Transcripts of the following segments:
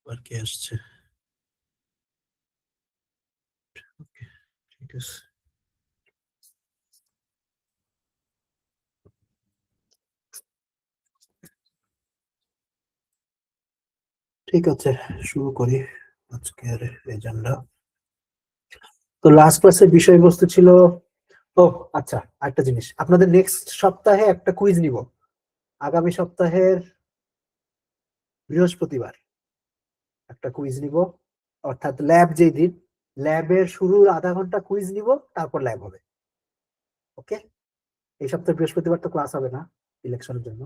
আর কে আসছে? ওকে, ঠিক আছে। ঠিক আছে, শুরু করি আজকের এজেন্ডা। তো লাস্ট ক্লাসের বিষয়বস্তু ছিল, ও আচ্ছা, একটা জিনিস, আপনাদের নেক্সট সপ্তাহে একটা কুইজ নিব। আগামী সপ্তাহের বৃহস্পতিবার একটা কুইজ নিব, অর্থাৎ ল্যাব যেই দিন, ল্যাবের শুরুর আধা ঘন্টা কুইজ নিব, তারপর ল্যাব হবে। ওকে, এই সপ্তাহে বৃহস্পতিবার তো ক্লাস হবে না ইলেকশনের জন্য।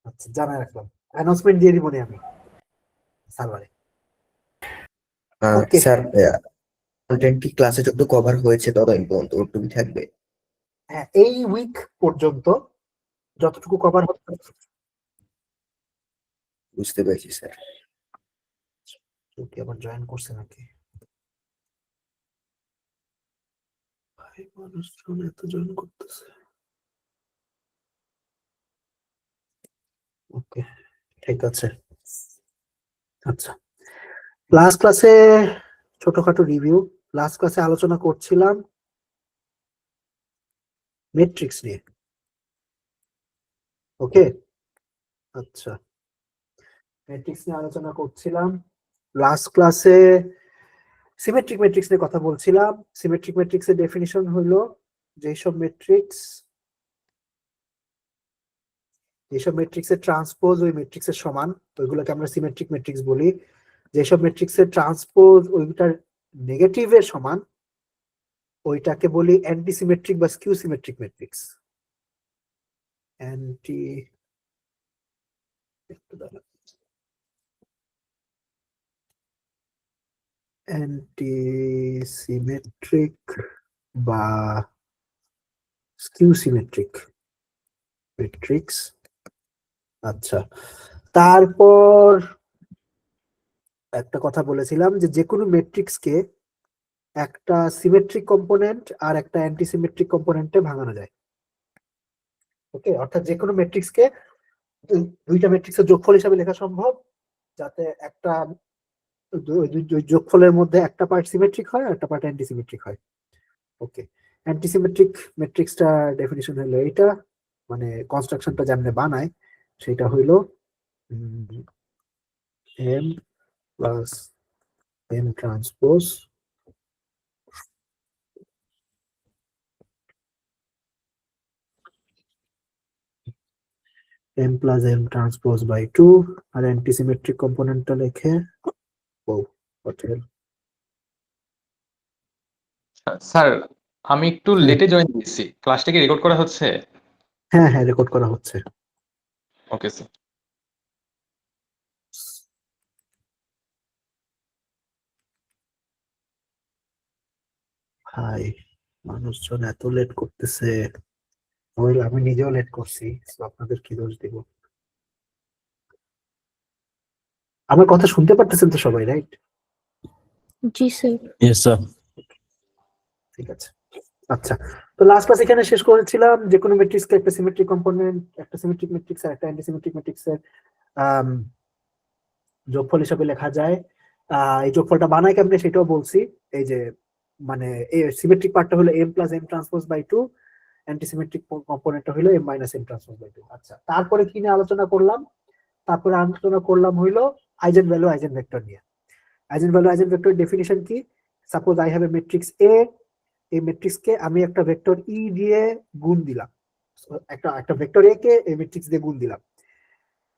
আচ্ছা, জানাই রাখলাম, অ্যানাউন্সমেন্ট দিয়ে দিব আমি সার্ভারে। ওকে, স্যার, কন্টেন্ট কি ক্লাসে যত কভার হয়েছে ততদিন পর্যন্ত ওটুকু থাকবে? হ্যাঁ, এই উইক পর্যন্ত যতটুকু কভার হচ্ছে। বুঝতে পেরেছি স্যার। কেউ কি আবার জয়েন করছে নাকি? ভাই, মানুষজন এত জয়েন করতেছে। ওকে, ঠিক আছে। আচ্ছা, লাস্ট ক্লাসে ছোটখাটো রিভিউ। লাস্ট ক্লাসে আলোচনা করছিলাম মেট্রিক্স নিয়ে। ওকে, আচ্ছা, মেট্রিক্স নিয়ে আলোচনা করছিলাম লাস্ট ক্লাসে। সিমেট্রিক ম্যাট্রিক্স নিয়ে কথা বলছিলাম। সিমেট্রিক ম্যাট্রিক্স এর ডেফিনিশন হলো যেসব ম্যাট্রিক্স এর ট্রান্সপোজ ওই ম্যাট্রিক্স এর সমান, তো ওইগুলোকে আমরা সিমেট্রিক ম্যাট্রিক্স বলি। যেসব ম্যাট্রিক্স এর ট্রান্সপোজ ওইটার নেগেটিভের সমান, ওইটাকে বলি অ্যান্টি সিমেট্রিক বা skew symmetric matrix. Anti anti symmetric বা স্কিউ সিমেট্রিক ম্যাট্রিক্স। আচ্ছা, তারপর একটা কথা বলেছিলাম যে কোনো ম্যাট্রিক্সকে একটা সিমেট্রিক কম্পোনেন্ট আর একটা অ্যান্টি সিমেট্রিক কম্পোনেন্টে ভাঙানো যায়। ওকে, অর্থাৎ যে কোনো ম্যাট্রিক্সকে দুইটা ম্যাট্রিক্সের যোগফল হিসাবে লেখা সম্ভব, যাতে একটা যোগফলের মধ্যে একটা পার্ট সিমেট্রিক হয় আর একটা পার্ট অ্যান্টি সিমেট্রিক হয়। ওকে, অ্যান্টি সিমেট্রিক ম্যাট্রিক্সটা ডেফিনিশন হলো এইটা, মানে কনস্ট্রাকশনটা যেমন বানায় সেটা হইলো M plus M transpose m plus m transpose by 2 আর অ্যান্টিসিমেট্রিক কম্পোনেন্টটা লিখে ও হোটেল। স্যার, আমি একটু হ্যাঁ লেটে জয়েন দিয়েছি, ক্লাসটা কি রেকর্ড করা হচ্ছে? হ্যাঁ হ্যাঁ, রেকর্ড করা হচ্ছে। Okay sir. ভাই, মানুষজন এত লেট করতেছে, আমি নিজেও লেট করছি, তো আপনাদের কি দোষ দিব? আমার কথা শুনতে পারতেছেন তো সবাই, রাইট? জি স্যার। Yes sir. ঠিক আছে, আচ্ছা, তো লাস্ট ক্লাস এখানে শেষ করেছিলাম যে কোনো ম্যাট্রিক্সকে একটা সিমেট্রিক কম্পোনেন্ট, একটা সিমেট্রিক ম্যাট্রিক্স আর একটা অ্যান্টিসিমেট্রিক ম্যাট্রিক্সের যোগফল হিসাবে লেখা যায়। এই যোগফলটা বানায় কেমনে সেটাও বলছি। এই যে মানে সিমেট্রিক পার্টটা হলো m plus m transpose by 2, antisymmetric কম্পোনেন্টটা হলো m minus m transpose by 2। আচ্ছা, তারপরে কি নিয়ে আলোচনা করলাম? তারপরে আলোচনা করলাম হইলো আইজেন ভ্যালু আইজেন ভেক্টর নিয়ে। Eigen value eigen vector definition কি? Suppose I have a matrix A, এই ম্যাট্রিক্সকে আমি একটা ভেক্টর ই দিয়ে গুণ দিলাম, একটা ভেক্টর এ কে এই ম্যাট্রিক্স দিয়ে গুণ দিলাম,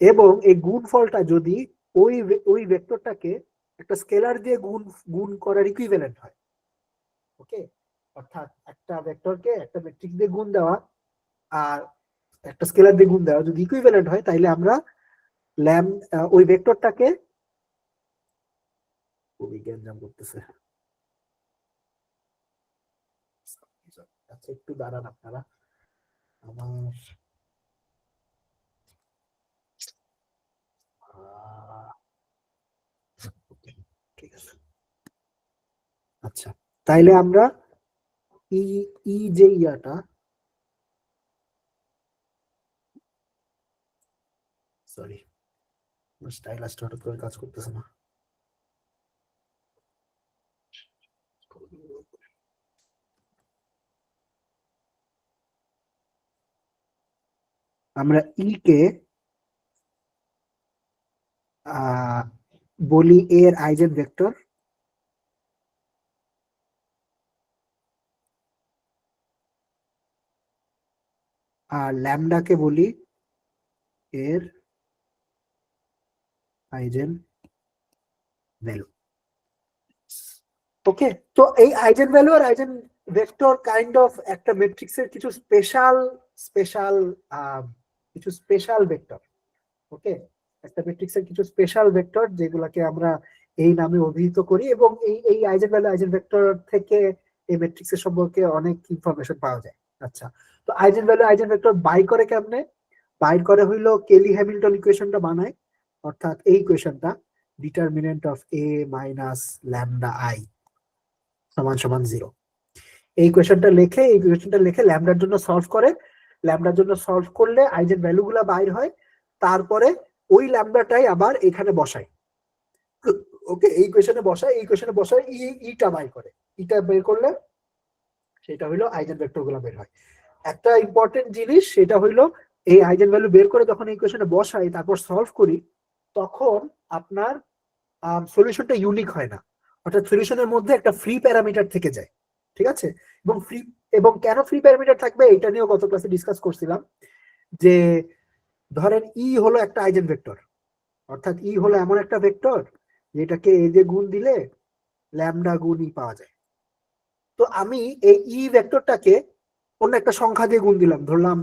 এবং এই গুণফলটা যদি ওই ওই ভেক্টরটাকে একটা স্কেলার দিয়ে গুণ গুণ করার ইকুইভ্যালেন্ট হয়। ওকে, অর্থাৎ একটা ভেক্টরকে একটা ম্যাট্রিক্স দিয়ে গুণ দেওয়া আর একটা স্কেলার দিয়ে গুণ দেওয়া যদি ইকুইভ্যালেন্ট হয়, তাইলে আমরা ওই ভেক্টরটাকে, খুবই গ্যাঞ্জাম করতেছে, আচ্ছা একটু দাঁড়ান আপনারা, আমার ঠিক আছে। আচ্ছা, তাইলে আমরা ই ই যে ইয়াটা, সরি, স্টাইলাসটা হঠাৎ করে কাজ করতেছে না। আমরা ই কে বলি এর আইজেন ভেক্টর, আর ল্যামডাকে বলি এর আইজেন ভ্যালু। ওকে, তো এই আইজেন ভ্যালু আর আইজেন ভেক্টর কাইন্ড অফ একটা ম্যাট্রিক্সের কিছু স্পেশাল ভেক্টর। ওকে, একটা ম্যাট্রিক্সের কিছু স্পেশাল ভেক্টর যেগুলোকে আমরা এই নামে অভিহিত করি, এবং এই আইজেন ভ্যালু আইজেন ভেক্টর থেকে এই ম্যাট্রিক্সের সম্পর্কে অনেক ইনফরমেশন পাওয়া যায়। আচ্ছা, তো আইজেন ভ্যালু আইজেন ভেক্টর বাই করে কেমনে? বাইর করে হইলো কেলি হ্যামিল্টন ইকুয়েশনটা বানায়, অর্থাৎ এই ইকুয়েশনটা determinant of A minus lambda I সমান সমান 0। এই ইকুয়েশনটা লিখে ল্যামডার জন্য সলভ করে, ল্যামডার জন্য সলভ করলে আইজেন ভ্যালু গুলা বাইর হয়, তারপরে ওই ল্যামডাটাই আবার এখানে বসাই। ওকে, এই ইকুয়েশনে বসায় ইটা বাইর করে, ইটা বের করলে সেটা হইলো আইজেন ভেক্টর গুলা বের হয়। একটা ইম্পর্টেন্ট জিনিস সেটা হইলো এই আইজেন ভ্যালু বের করে যখন এই ইকুয়েশনে বসাই তারপর সলভ করি, তখন আপনার সলিউশনটা ইউনিক হয় না, অর্থাৎ সলিউশনের মধ্যে একটা ফ্রি প্যারামিটার থেকে যায়। ঠিক আছে, এবং কেন ফ্রি প্যারামিটার থাকবে এটা নিয়েও গত ক্লাসে ডিসকাস করছিলাম, যে ধরেন ই হলো একটা আইজেন ভেক্টর, অর্থাৎ ই হলো এমন একটা ভেক্টর যেটাকে এ দিয়ে গুণ দিলে ল্যামডা গুণ ই পাওয়া যায়। তো আমি এই ই ভেক্টরটাকে অন্য একটা সংখ্যা দিয়ে গুণ দিলাম, ধরলাম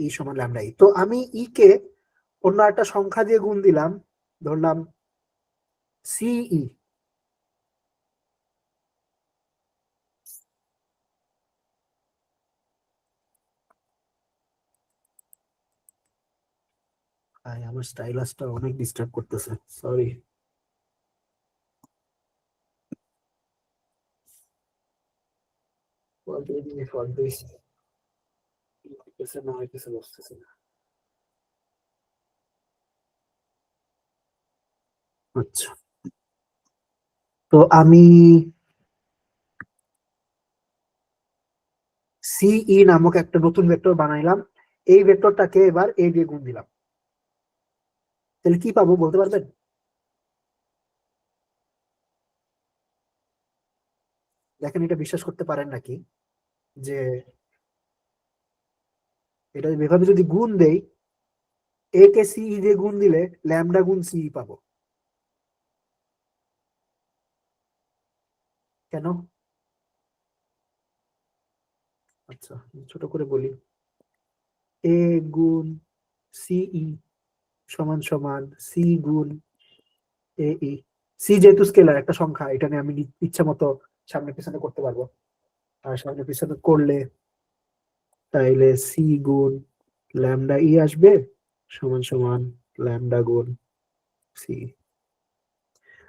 ই সমান ল্যামডা ই। তো আমি ই কে অন্য একটা সংখ্যা দিয়ে গুণ দিলাম, ধরলাম সিই। আমার স্টাইলাসটা অনেক ডিস্টার্ব করতেছে, সরি। আচ্ছা, তো আমি সিই নামক একটা নতুন ভেক্টর বানাইলাম, এই ভেক্টরটাকে এবার এ দিয়ে গুণ দিলাম, তাহলে কি পাবো বলতে পারবেন? দেখেন, এটা বিশ্বাস করতে পারেন নাকি যে এটা এভাবে যদি গুণ দেই, এ কে সিই দিয়ে গুণ দিলে ল্যামডা গুণ সিই পাবো। কেন? আচ্ছা, ছোট করে বলি, এ গুণ সিই সমান সমান সি গুণ এই। সি যেহেতু স্কেলার একটা সংখ্যা, এটা নিয়ে আমি ইচ্ছা মতো সামনে পিছনে করতে পারবো, আর সামনে পিছনে করলে তাইলে সি গুণ ল্যামডা ই আসবে সমান সমান ল্যামডা গুণ সি।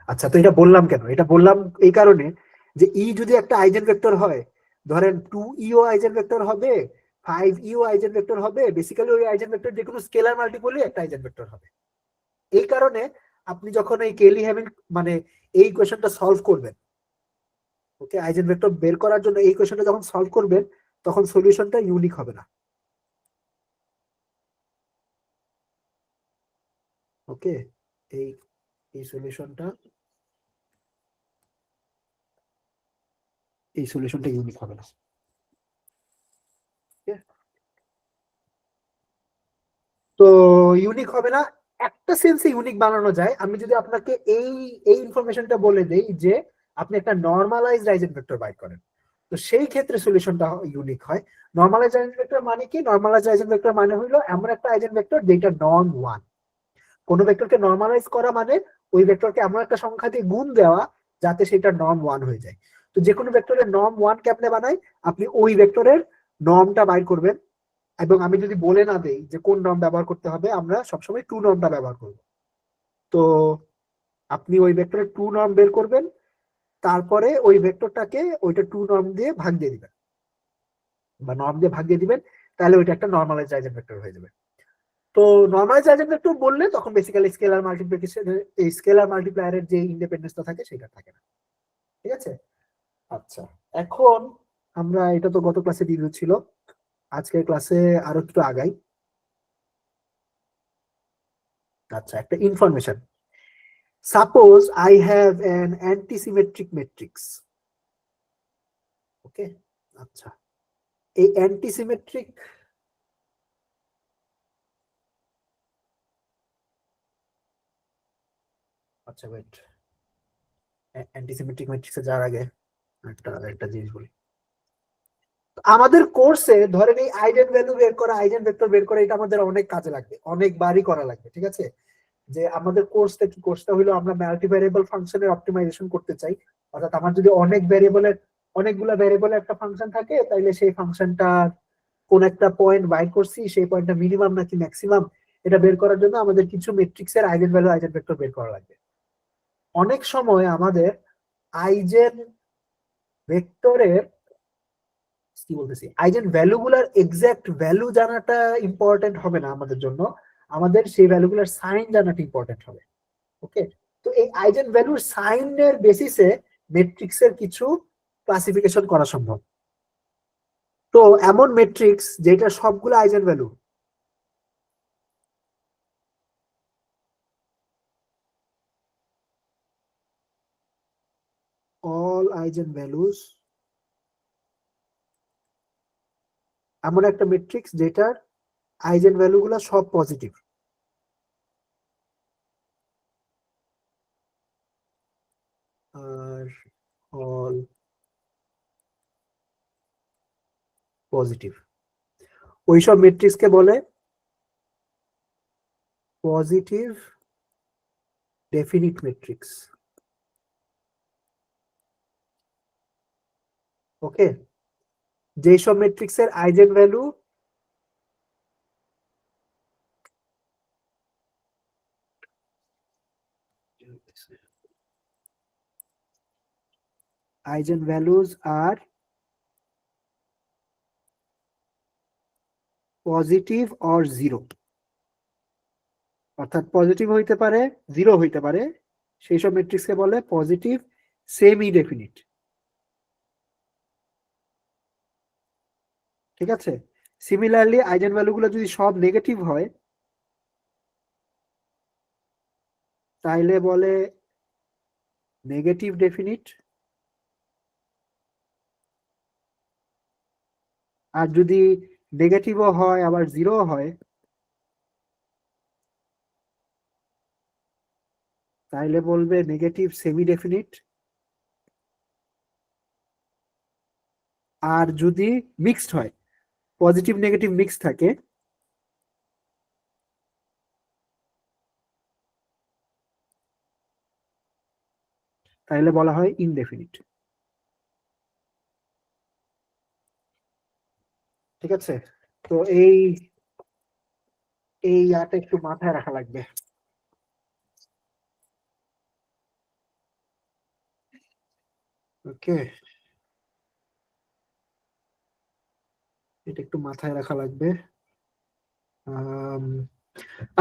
আচ্ছা, তো এটা বললাম কেন? এটা বললাম এই কারণে যে ই যদি একটা আইজেন ভেক্টর হয়, ধরেন 2ইও আইজেন ভেক্টর হবে, 5ইও আইজেন ভেক্টর হবে, বেসিক্যালি ওই আইজেন ভেক্টর যে কোনো স্কেলার মাল্টিপলই একটা আইজেন ভেক্টর হবে। এই কারণে আপনি যখন এই কেলি হ্যামিল মানে এই ইকুয়েশনটা সলভ করবেন, ওকে, আইজেন ভেক্টর বের করার জন্য এই ইকুয়েশনটা যখন সলভ করবেন তখন সলিউশনটা ইউনিক হবে না। ওকে, এই এই সলিউশনটা ইউনিক হবে না। তো ইউনিক হবে না, একটা সেন্সে ইউনিক বানানো যায়। আমি যদি আপনাকে এই এই ইনফরমেশনটা বলে দেই যে আপনি একটা নরমালাইজড আইজেন ভেক্টর বাইর করেন, তো সেই ক্ষেত্রে সলিউশনটা ইউনিক হয়। নরমালাইজড আইজেন ভেক্টর মানে কি? নরমালাইজড আইজেন ভেক্টর মানে হলো এমন একটা আইজেন ভেক্টর যেটা নর্ম 1। কোন ভেক্টরকে নরমালাইজ করা মানে ওই ভেক্টরকে এমন একটা সংখ্যা দিয়ে গুণ দেওয়া যাতে সেটা নর্ম 1 হয়ে যায়। তো যে কোনো ভেক্টরের নর্ম 1 কেমনে বানাই? আপনি ওই ভেক্টরের নর্মটা বাইর করবেন, এবং আমি যদি বলে না দেই যে কোন নর্ম ব্যবহার করতে হবে, আমরা সবসময় টু নর্মটা ব্যবহার করব। তো আপনি ওই ভেক্টরের 2 নর্ম বের করবেন, তারপরে ওই ভেক্টরটাকে ওইটা 2 নর্ম দিয়ে ভাগ দিয়ে দিবেন বা নর্ম দিয়ে ভাগ দিয়ে দিবেন, তাহলে ওইটা একটা নর্মালাইজড আইজেনভেক্টর হয়ে যাবে। তো নর্মালাইজড আইজেনভেক্টর বললে তখন বেসিক্যালি স্কেলার মাল্টিপ্লিকেশন, এই স্কেলার মাল্টিপ্লায়ারের যে ইন্ডিপেন্ডেন্সটা থাকে সেটা থাকে না। ঠিক আছে? আচ্ছা, এখন আমরা, এটা তো গত ক্লাসে রিভিউ ছিল, আজকের ক্লাসে আরো একটু আগাই। আচ্ছা, একটা information. Suppose I have an antisymmetric matrix. Okay, আচ্ছা, এই অ্যান্টিসিমেট্রিক, আচ্ছা ওয়েট, অ্যান্টিসিমেট্রিক ম্যাট্রিক্সে যাওয়ার আগে একটা জিনিস বলি। আমাদের কোর্সে ধরেন এই আইজেন ভ্যালু বের করা, আইজেন ভেক্টর বের করা, এটা আমাদের অনেক কাজে লাগবে, অনেকবারই করা লাগবে। ঠিক আছে? যে আমাদের কোর্সটা কি, কোর্সটা হলো আমরা মাল্টি ভ্যারিয়েবল ফাংশনের অপটিমাইজেশন করতে চাই। অর্থাৎ আমার যদি অনেকগুলা ভ্যারিয়েবলের একটা ফাংশন থাকে, তাইলে সেই ফাংশনটা কোন একটা পয়েন্ট বাইর করছি, সেই পয়েন্টটা মিনিমাম নাকি ম্যাক্সিমাম, এটা বের করার জন্য আমাদের কিছু ম্যাট্রিক্সের আইজেন ভ্যালু, আইজেন ভেক্টর বের করা লাগবে। অনেক সময় আমাদের আইজেন ভেক্টরের, কি বলতেছি, আইজেন ভ্যালু গুলার এক্সাক্ট ভ্যালু জানাটা ইম্পর্টেন্ট হবে না আমাদের জন্য, আমাদের সেই ভ্যালুগুলার সাইন জানাটা ইম্পর্টেন্ট হবে। ওকে, তো এই আইজেন ভ্যালুর সাইনের বেসিসে ম্যাট্রিক্সের কিছু ক্লাসিফিকেশন করা সম্ভব। তো এমন ম্যাট্রিক্স যেটা সবগুলো eigen value, all eigen values, এমন একটা ম্যাট্রিক্স যেটার আইজেন ভ্যালু গুলা সব পজিটিভ। আর অল পজিটিভ, ওইসব ম্যাট্রিক্সকে বলে পজিটিভ ডেফিনিট ম্যাট্রিক্স। ওকে, যেসব ম্যাট্রিক্সের eigen value eigenvalues are positive or zero, অর্থাৎ পজিটিভ হইতে পারে, জিরো হইতে পারে, সেই সব ম্যাট্রিক্সকে বলে পজিটিভ সেমি ডেফিনিট। ঠিক আছে? সিমিলারলি আইজেন ভ্যালু গুলো যদি সব নেগেটিভ হয়, তাইলে বলে নেগেটিভ ডেফিনিট। আর যদি নেগেটিভও হয় আবার জিরো হয়, তাইলে বলবে নেগেটিভ সেমি ডেফিনিট। আর যদি মিক্সড হয়, পজিটিভ নেগেটিভ মিক্স থাকে, তাহলে বলা হয় ইনডেফিনিট। ঠিক আছে? তো এই ইয়াটা একটু মাথায় রাখা লাগবে। ওকে, এটা একটু মাথায় রাখা লাগবে।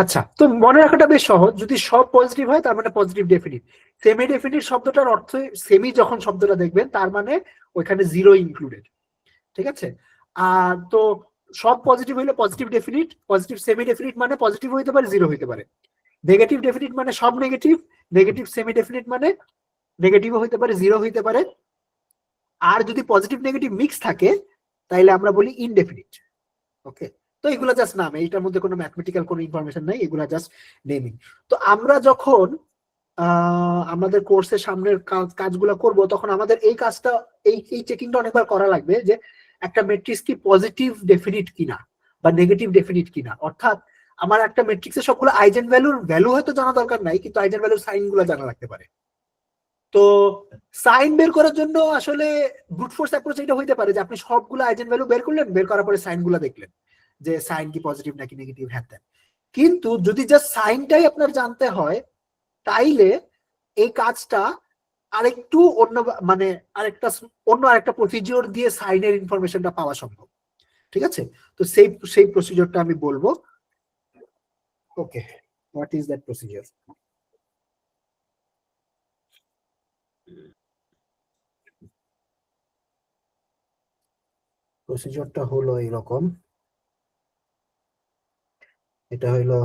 আচ্ছা, তো মনে রাখাটা বেশ সহজ, যদি সব পজিটিভ হয় তার মানে পজিটিভ ডেফিনিট। সেমি ডেফিনিট শব্দটার অর্থ, সেমি যখন শব্দটা দেখবেন তার মানে ওইখানে জিরো ইনক্লুডেড। ঠিক আছে? আর তো সব পজিটিভ হইলে positive definite, positive semi definite মানে পজিটিভ হইতে পারে, জিরো হইতে পারে। নেগেটিভ ডেফিনিট মানে সব নেগেটিভ, নেগেটিভ সেমি ডেফিনিট মানে নেগেটিভও হইতে পারে, জিরো হইতে পারে। আর যদি পজিটিভ নেগেটিভ মিক্স থাকে তাইলে আমরা বলি ইনডেফিনিট। ওকে, তো এগুলা জাস্ট নাম, এইটার মধ্যে কোনো ম্যাথমেটিক্যাল কোনো ইনফরমেশন নাই, এগুলা জাস্ট নেমিং। তো আমরা যখন আমাদের কোর্সের সামনের কাজগুলো করব, তখন আমাদের এই কাজটা, এই চেকিংটা অনেকবার করা লাগবে যে একটা ম্যাট্রিক্স কি পজিটিভ ডেফিনিট কিনা বা নেগেটিভ ডেফিনিট কিনা। অর্থাৎ আমার একটা ম্যাট্রিক্সের সবগুলো আইজেন ভ্যালু হয়তো জানা দরকার নাই, কিন্তু আইজেন ভ্যালুর সাইন গুলো জানা লাগতে পারে। তো সাইন বের করার জন্য আসলে ব্রুট ফোর্স অ্যাপ্রোচ এটা হইতে পারে যে আপনি সবগুলো আইজেন ভ্যালু বের করলেন, বের করার পরে সাইন গুলো দেখলেন যে সাইন কি পজিটিভ নাকি নেগেটিভ, হ্যাঁ। কিন্তু যদি জাস্ট সাইনটাই আপনার জানতে হয়, তাইলে এই কাজটা আরেকটু অন্য মানে আরেকটা প্রসিজিওর দিয়ে সাইনের ইনফরমেশনটা পাওয়া সম্ভব। ঠিক আছে, তো সেই প্রসিজিওরটা আমি বলবো। ওকে, হোয়াট ইজ দ্যাট প্রসিজিওর? প্রসিজিওরটা হলো এরকম, এটা হইলো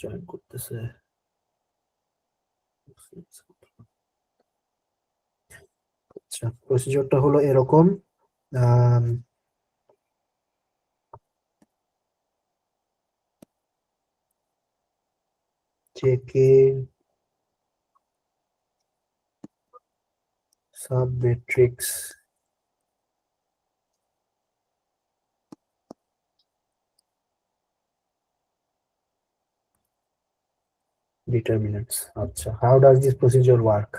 জয়েন করতেছে। আচ্ছা, প্রসিজিওরটা হলো এরকম, চেকিং সাব ম্যাট্রিক্স determinants. আচ্ছা, how does this procedure work?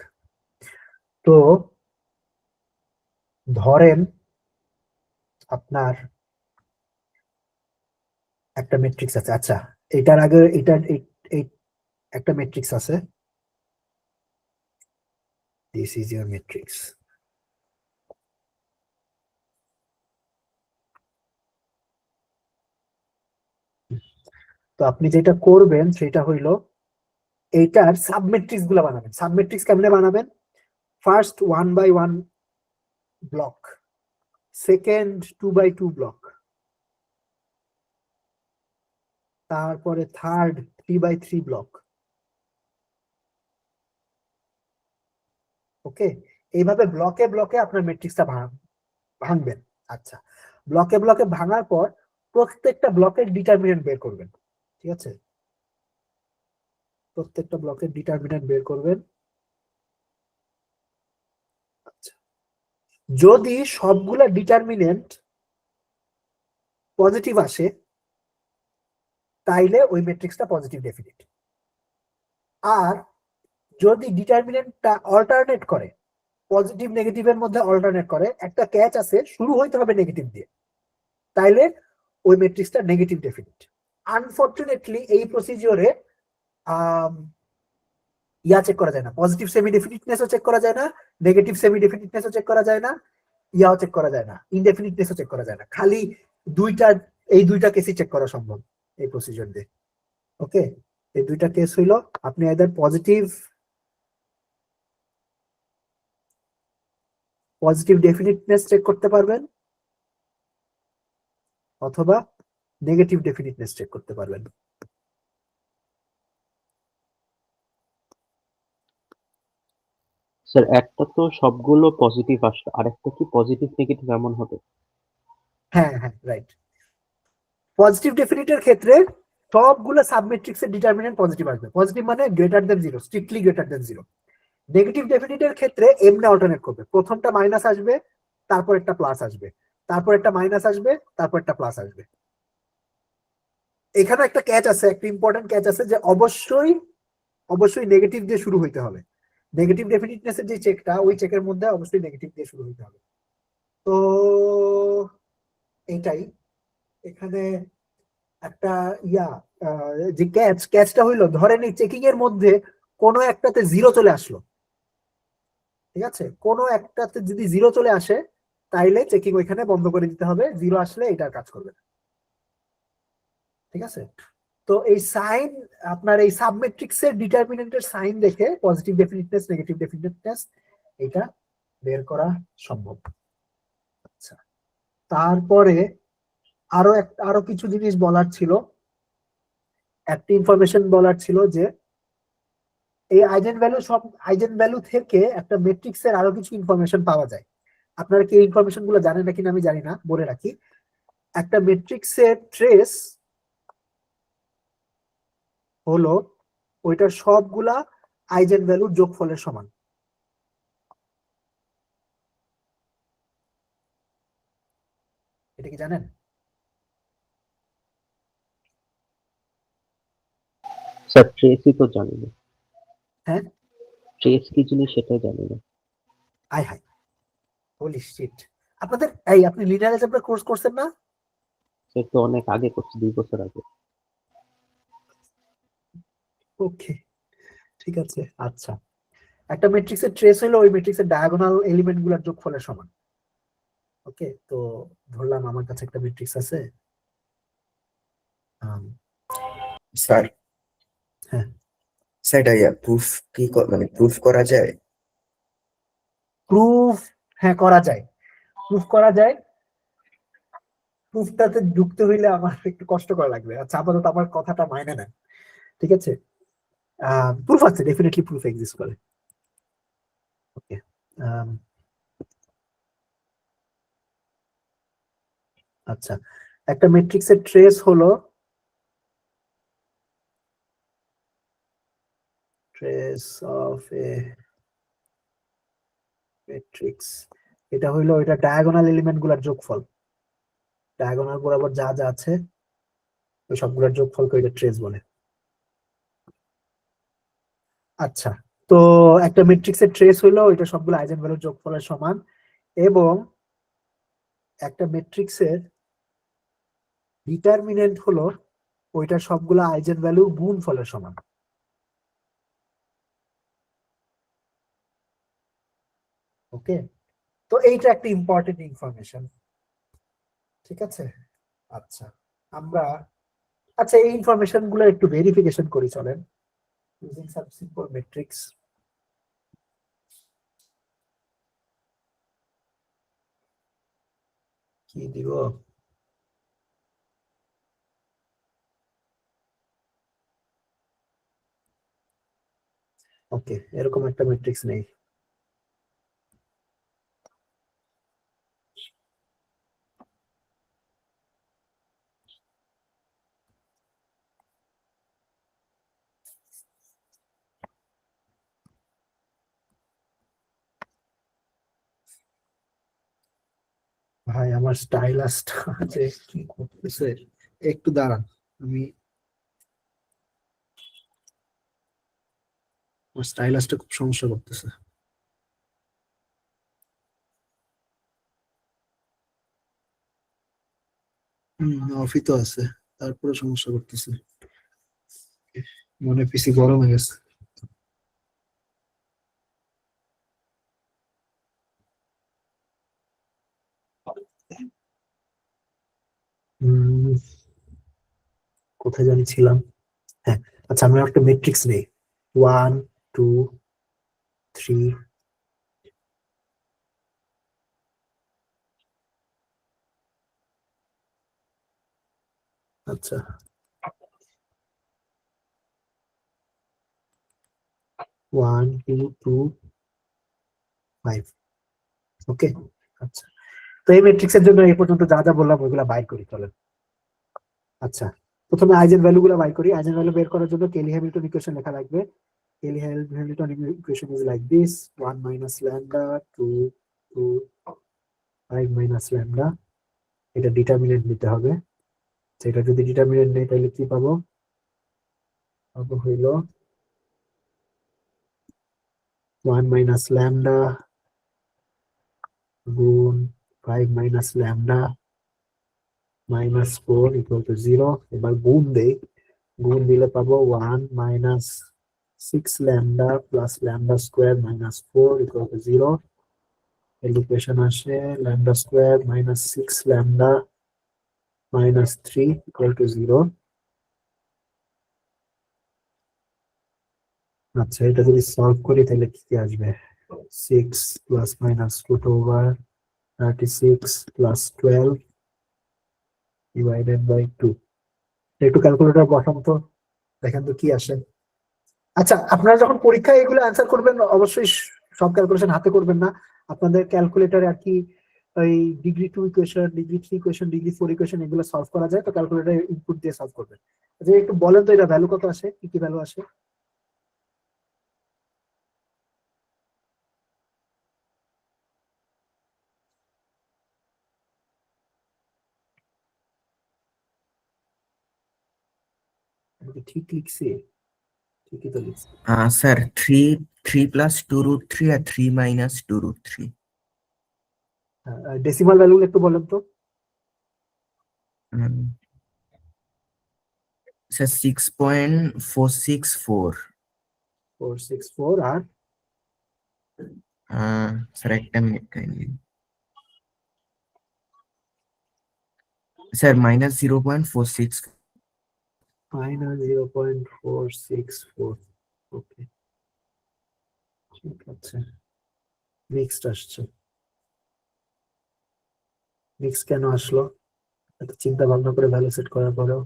তো ধরেন আপনার একটা ম্যাট্রিক্স আছে। আচ্ছা, এটার আগে একটা ম্যাট্রিক্স আছে, this is your matrix. তো আপনি যেটা করবেন সেটা হইলো এইটার সাবমেট্রিক্স গুলা বানাবেন। সাবমেট্রিক্স কেমনে বানাবেন? First 1 by 1 block, second 2 by 2 block, তারপরে থার্ড 3 by 3 ব্লক। ওকে, এইভাবে ব্লকে ব্লকে আপনার ম্যাট্রিক্সটা ভাঙবেন। আচ্ছা, ব্লকে ব্লকে ভাঙার পর প্রত্যেকটা ব্লকের ডিটারমিনেন্ট বের করবেন। ঠিক আছে, প্রত্যেকটা ব্লকের ডিটারমিনেন্ট বের করবেন। আচ্ছা, যদি সবগুলা ডিটারমিনেন্ট পজিটিভ আসে তাইলে ওই ম্যাট্রিক্সটা পজিটিভ ডেফিনিট। আর যদি ডিটারমিনেন্টটা অল্টারনেট করে, পজিটিভ নেগেটিভের মধ্যে অল্টারনেট করে, একটা ক্যাচ আছে শুরু হইতে হবে নেগেটিভ দিয়ে, তাইলে ওই ম্যাট্রিক্সটা নেগেটিভ ডেফিনিট। আনফরচুনেটলি এই প্রসিজিওরে ইয়া চেক করা যায় না, পজিটিভ সেমি ডেফিনিটনেসও চেক করা যায় না, নেগেটিভ সেমি ডেফিনিটনেসও চেক করা যায় না, ইয়াও চেক করা যায় না, ইনডেফিনিটনেসও চেক করা যায় না। খালি এই দুইটা কেসই চেক করা সম্ভব এই প্রসিজিওর দিয়ে। ওকে, এই দুইটা কেস হইলো আপনি আইদার পজিটিভ ডেফিনিটনেস চেক করতে পারবেন অথবা নেগেটিভ ডেফিনিটনেস চেক করতে পারবেন। স্যার একটা তো সবগুলো পজিটিভ আসলো, আর একটা কি পজিটিভ নেগেটিভ এমন হবে? হ্যাঁ হ্যাঁ, রাইট। পজিটিভ ডেফিনিটের ক্ষেত্রে সবগুলো সাবমেট্রিক্সের ডিটারমিনেন্ট পজিটিভ আসবে। পজিটিভ মানে greater than 0, strictly greater than 0। Negative ডেফিনিটের ক্ষেত্রে এমনি অল্টারনেট করবে, প্রথমটা মাইনাস আসবে, তারপর একটা প্লাস আসবে, তারপর একটা মাইনাস আসবে, তারপর একটা প্লাস আসবে। এখানে একটা ক্যাচ আছে, একটা ইম্পর্টেন্ট ক্যাচ আছে যে অবশ্যই নেগেটিভ দিয়ে শুরু হইতে হবে। নেগেটিভ ডেফিনিটনেসের যে চেকটা, ওই চেকের মধ্যে অবশ্যই নেগেটিভ দিয়ে শুরু হইতে হবে। তো এইটাই এখানে একটা যে ক্যাচটা হইলো, ধরেন এই চেকিং এর মধ্যে কোনো একটাতে 0 চলে আসলো। ঠিক আছে, কোনো একটাতে যদি 0 চলে আসে তাইলে চেকিং ওইখানে বন্ধ করে দিতে হবে, 0 আসলে এটার কাজ করবে না। ঠিক আছে, তো এই সাইন আপনার এই সাবমেট্রিক্সের ডিটারমিনেন্টের সাইন দেখে পজিটিভ ডেফিনিটনেস, নেগেটিভ ডেফিনিটনেস এটা বের করা সম্ভব। আচ্ছা, তারপরে আরো কিছু জিনিস বলার ছিল। একটা ইনফরমেশন বলার ছিল যে এই আইজেন ভ্যালু থেকে একটা ম্যাট্রিক্সের আরো কিছু ইনফরমেশন পাওয়া যায়। আপনারা কি এই ইনফরমেশন গুলো জানেন নাকি আমি জানি না, বলে রাখি। একটা ম্যাট্রিক্সের ট্রেস হলো ওইটার সবগুলা আইজেন ভ্যালুর যোগফলের সমান। এটা কি জানেন? স্যার ট্রেসই তো জানি না। হ্যাঁ, ট্রেস কি জিনিস সেটা জানি না। আই হাই, হোলি শিট। আপনি লিনিয়ার অ্যালজেব্রা কোর্স করছেন না? সে তো অনেক আগে করছে, 2 বছর আগে। ওকে, ঠিক আছে। আচ্ছা, একটা ম্যাট্রিক্সের ট্রেস হলো ওই ম্যাট্রিক্সের ডায়াগোনাল এলিমেন্ট গুলোর যোগফলের সমান। ওকে, তো ধরলাম আমার কাছে একটা ম্যাট্রিক্স আছে। আম, স্যার, হ্যাঁ, স্যার এটা প্রুফ কি মানে প্রুফ করা যায়? প্রুফ, হ্যাঁ করা যায়, প্রুফ করা যায়। প্রুফটাতে যুক্ত হইলে আমার একটু কষ্ট করা লাগবে। আচ্ছা, আপাতত আমার কথাটা মাইনে নেন, ঠিক আছে? প্রুফ আছে, ডেফিনেটলি প্রুফ এক্সিস্ট করে। ওকে, আচ্ছা, একটা ম্যাট্রিক্সের ট্রেস হলো ট্রেস অফ এ ম্যাট্রিক্স, এটা হইলো এটা ডায়াগোনাল এলিমেন্ট গুলার যোগফল। ডায়াগোনাল বরাবর যা যা আছে ওই সবগুলোর যোগফলকে এটা ট্রেস বলে। আচ্ছা, তো একটা ম্যাট্রিক্সের ট্রেস হইলো ওইটা সবগুলো আইজেন ভ্যালুর যোগফলের সমান, এবং একটা ম্যাট্রিক্সের ডিটারমিনেন্ট হলো ওইটা সবগুলো আইজেন ভ্যালু গুণফলের সমান। ওকে, তো এইটা একটা ইম্পর্টেন্ট ইনফরমেশন, ঠিক আছে? আচ্ছা, আমরা আচ্ছা এই ইনফরমেশন গুলো একটু ভেরিফিকেশন করি, চলেন। ইউজিং সাম সিম্পল ম্যাট্রিক্স, কি দিব? ওকে, এরকম একটা ম্যাট্রিক্স নেই। ভাই আমার স্টাইলাসটা যে কি করতেছে, একটু দাঁড়ান, আমি আমার স্টাইলাসটা খুব সমস্যা করতেছে। অফই তো আছে, তারপরে সমস্যা করতেছে, মনে পিসি গরম হয়ে গেছে। উম, কোথায় জানি ছিলাম? হ্যাঁ, আচ্ছা, আমরা একটা ম্যাট্রিক্স নেই, 1 2 3। আচ্ছা, 1 2 2 5। ওকে, আচ্ছা, তো এই ম্যাট্রিক্সের জন্য এই পর্যন্ত যা যা বললাম ওইগুলা বাইর করি, চলেন। আচ্ছা, প্রথমে আইজেন ভ্যালু গুলা বাইর করি। আইজেন ভ্যালু বের করার জন্য কেলি হ্যামিল্টন ইকুয়েশন লেখা লাগবে। Cayley Hamilton equation is like this: 1 minus lambda 2 2 5 minus lambda। এটা ডিটারমিনেন্ট নিতে হবে। সেটা যদি ডিটারমিনেন্ট নেই তাহলে কি পাবো? পাবো হইল 1 minus lambda গুণ 5 minus lambda minus 4 equal to 0। এবার গুণ দেই, গুণ দিলে পাবো 1 minus 6 lambda plus lambda square minus 4 equal to 0। Equation আসে lambda square minus 6 lambda minus 3 equal to 0। আচ্ছা, এটা যদি সলভ করি তাহলে কি আসবে? 6 plus minus root over 36 plus 12 divided by 2। একটু ক্যালকুলেটর বসান তো, দেখেন তো কি আসে। আচ্ছা, আপনারা যখন পরীক্ষায় এগুলো অ্যান্সার করবেন অবশ্যই সব ক্যালকুলেশন হাতে করবেন না। আপনাদের ক্যালকুলেটরে আর কি ওই degree 2 equation, degree 3 equation, degree 4 equation এগুলো সলভ করা যায়, তো ক্যালকুলেটর ইনপুট দিয়ে সলভ করবেন। আচ্ছা, একটু বলেন তো এটা ভ্যালু কত আসে, কি কি ভ্যালু আসে? আমি কি ঠিক লিখছি? ঠিকই তো লিখছি। স্যার 3 plus 2 root 3 আর 3 minus 2 root 3। ডেসিমাল ভ্যালু একটু বলেন তো। স্যার 6.464। 464 আর স্যার একটা মিনিট কাইন্ডলি। স্যার -0.464। -0.464। ওকে, ঠিক আছে। মিক্সড আসছে। মিক্স কেন আসলো? এত চিন্তা ভাবনা করে ভ্যালু সেট করার পরেও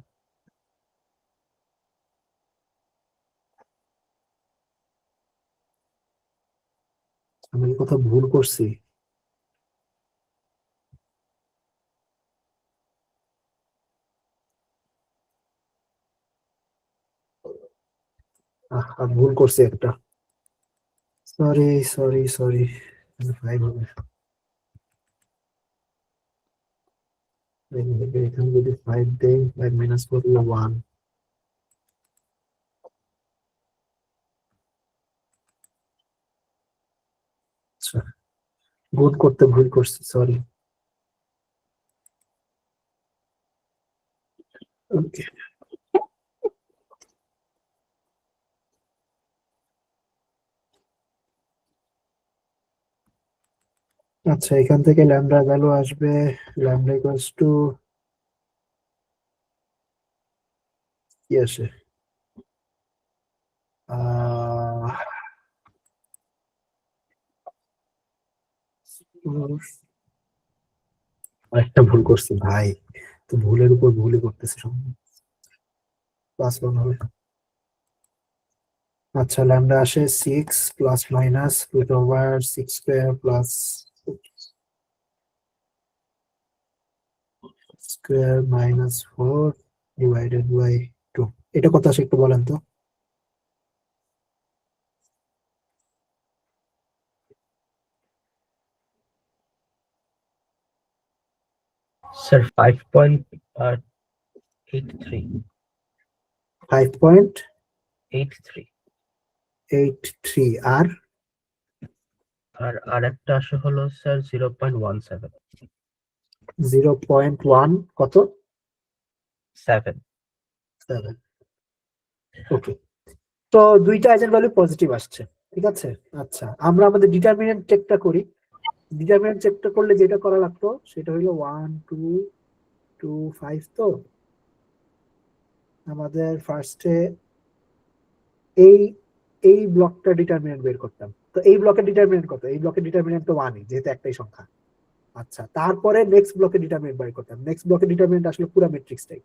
আমি কি কোথাও ভুল করছি? ভুল করছি একটা। Sorry sorry sorry. 5 হবে। এখানে যদি 5 দেই, 5 - 4 হলো 1। আচ্ছা, গুড করতে ভুল করছি, সরি। ওকে, আচ্ছা, এখান থেকে ল্যামডা ভ্যালু আসবে। ল্যামডা ইকুয়ালস টু কি আসে? আহ একটা ভুল করছি ভাই, তো ভুলের উপর ভুলই করতেছি সব। +1 হবে। আচ্ছা, ল্যামডা আসে 6 +/√6² প্লাস স্কোয়ার -4 ডিভাইডেড বাই 2। এটা কত আসে একটু বলেন তো? স্যার 5.83। 5.83। আর আর আরেকটা আসে হলো স্যার 0.17। 0.1 কত? 7। 7। ওকে, তো দুইটা আইজেন ভ্যালু পজিটিভ আসছে, ঠিক আছে। আচ্ছা, আমরা আমাদের ডিটারমিনেন্ট চেকটা করি। ডিটারমিনেন্ট চেকটা করলে যেটা করা লাগতো সেটা হলো 1 2 2 5। তো আমাদের ফার্স্টে এই এই ব্লকটা ডিটারমিনেন্ট বের করতাম। তো এই ব্লকের ডিটারমিনেন্ট কত? এই ব্লকের ডিটারমিনেন্ট তো 1, যেহেতু একটাই সংখ্যা। আচ্ছা, তারপরে নেক্সট ব্লকের ডিটারমিনেন্ট বের করতাম। নেক্সট ব্লকের ডিটারমিনেন্ট আসলে পুরো ম্যাট্রিক্সটাই।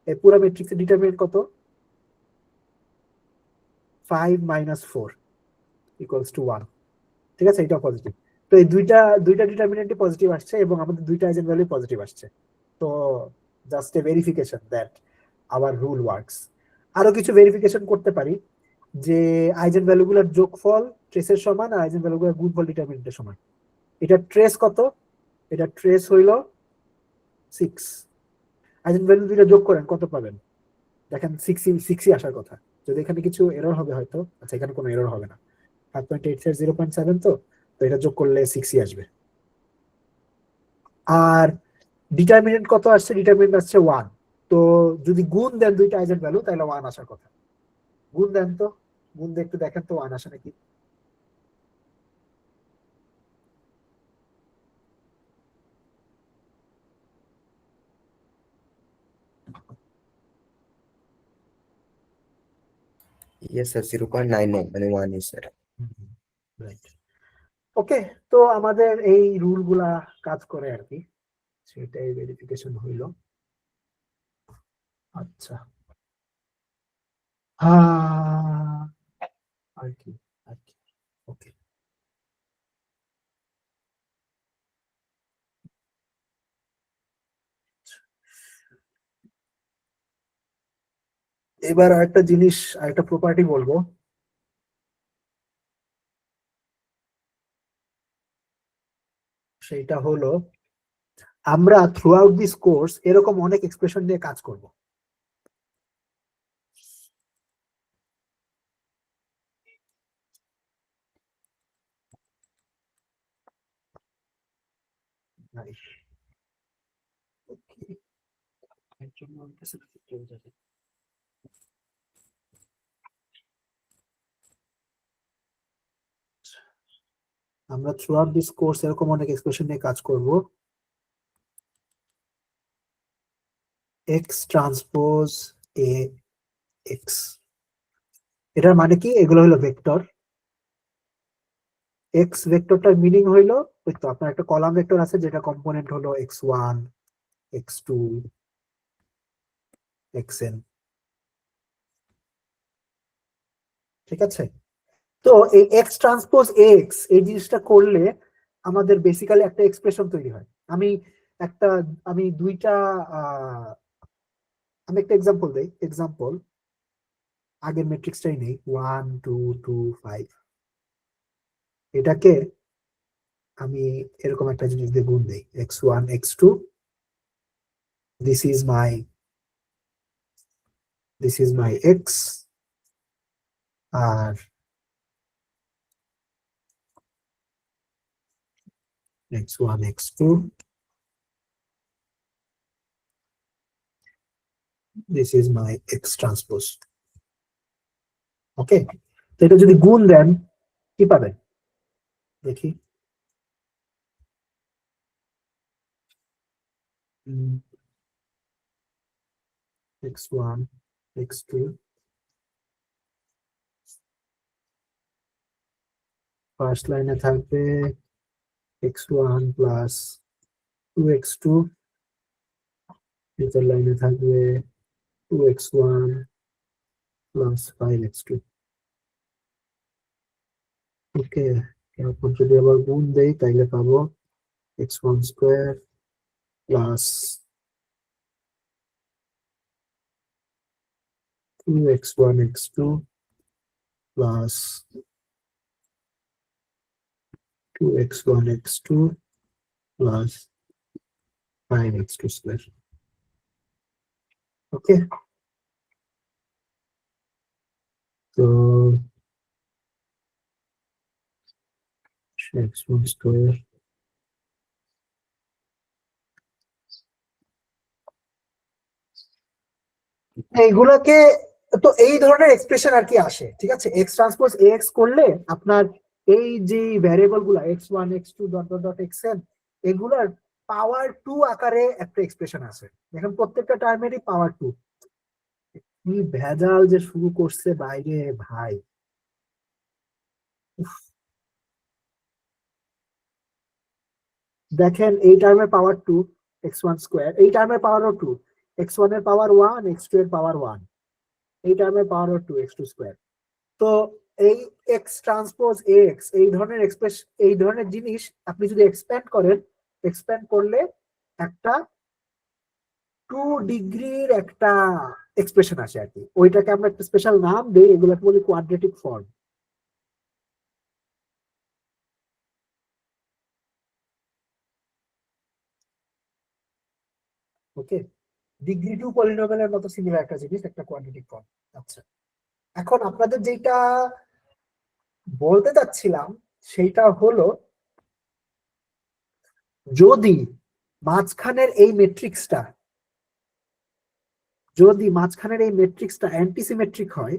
এই পুরো ম্যাট্রিক্সের ডিটারমিনেন্ট কত? 5 - 4 = 1। ঠিক আছে, এটা পজিটিভ। তো এই দুইটা দুইটা ডিটারমিনেন্টই পজিটিভ আসছে এবং আমাদের দুইটা আইজেন ভ্যালু পজিটিভ আসছে। তো just a verification that our rule works. আরো কিছু ভেরিফিকেশন করতে পারি যে আইজেন ভ্যালুগুলোর যোগফল ট্রেসের সমান আর আইজেন ভ্যালুগুলোর গুণফল ডিটারমিনেন্টের সমান। এটা ট্রেস কত? এটা ট্রেস হইল 6। আইজেন ভ্যালু দুইটা যোগ করেন, কত পাবেন? দেখেন 6ই আসার কথা। যদি এখানে কিছু এরর হবে হয়তো। আচ্ছা, এখানে কোনো এরর হবে না। 5.8 0.7। তো এটা যোগ করলে 6ই আসবে। আর ডিটারমিনেন্ট কত আসছে? ডিটারমিনেন্ট আসছে 1। তো যদি গুণ দেন দুইটা আইজেন ভ্যালু, তাহলে 1 আসার কথা। গুণ দেন তো, গুণ দিয়ে একটু দেখেন তো 1 আসে নাকি। ইয়েস স্যার 0.99 মানে 1 স্যার। রাইট। ওকে, তো আমাদের এই রুল গুলা কাজ করে আর কি, সেটাই ভেরিফিকেশন হইল। আচ্ছা, আর কি আর কি। ওকে, এবার আরেকটা জিনিস, আরেকটা প্রপার্টি বলবো। সেটা হলো আমরা থ্রু আউট দিস কোর্স এরকম অনেক এক্সপ্রেশন নিয়ে কাজ করব। আমরা থ্রু আউট দিস কোর্স এরকম অনেক এক্সপ্রেশন নিয়ে কাজ করব। এক্স ট্রান্সপোজ এ এক্স, এটার মানে কি? এগুলো হলো ভেক্টর। এক্স ভেক্টরটার মিনিং হইলো, ওই তো আপনার একটা কলাম ভেক্টর আছে যেটা কম্পোনেন্ট হলো x1 x2 xn, ঠিক আছে? তো এই এক্স ট্রান্সপোজ এক্স এই জিনিসটা করলে আমাদের বেসিক্যালি একটা এক্সপ্রেশন তৈরি হয়। আমি একটা আমি দুইটা আহ, আমি একটা এক্সাম্পল দেই। এক্সাম্পল, আগের ম্যাট্রিক্সটাই নেই, 1 2 2 5, এটাকে আমি এরকম একটা জিনিস দিয়ে গুণ দেই, x1 x2, this is my x, R x1 x2, this is my x transpose। ওকে, তো এটা যদি গুণ দেন কি পাবেন দেখি। x1 x2, ফার্স্ট লাইনে থাকবে x1 প্লাস 2x2, দ্বিতীয় লাইনে থাকবে 2x1 প্লাস 5x2। ওকে, এরপর যদি আবার গুণ দেই তাইলে পাবো x1 square plus 2x1 x2 plus 2x1 x2 plus 5x2 square. Okay, তো x1 স্কোয়ার এইগুলাকে, তো এই ধরনের এক্সপ্রেশন আর কি আসে, ঠিক আছে? এক্স ট্রান্সপোজ এক্স করলে আপনার এই যে ভ্যারিয়েবল গুলা x1 x2 dot dot dot xn, এগুলার পাওয়ার 2 আকারে একটা এক্সপ্রেশন আছে। এখন প্রত্যেকটা টার্মেরই পাওয়ার 2। কি ভেজাল যে শুরু করছে বাইরে ভাই! দেখেন এই টার্মের পাওয়ার 2 x1 স্কোয়ার, এই টার্মের পাওয়ারও 2, x1 এর পাওয়ার 1 x2 এর পাওয়ার 1, এই টার্মের পাওয়ারও 2 x2 স্কোয়ার। তো এই এক্স ট্রান্সপোজ এক্স এই ধরনের এই ধরনের জিনিস আপনি যদি এক্সপ্যান্ড করেন, এক্সপ্যান্ড করলে একটা 2 ডিগ্রির একটা এক্সপ্রেশন আসে আর কি। ওইটাকে আমরা একটা স্পেশাল নাম দেই, এগুলোকে বলি কোয়াড্রেটিক ফর্ম। ওকে, ডিগ্রি 2 পলিনোমিয়ালের মতো সিমিলার একটা জিনিস, একটা কোয়াড্রেটিক ফর্ম। আচ্ছা, এখন আপনাদের যেটা বলতে চাচ্ছিলাম সেইটা হলো, যদি মাঝখানের এই ম্যাট্রিক্সটা অ্যান্টিসিমেট্রিক হয়,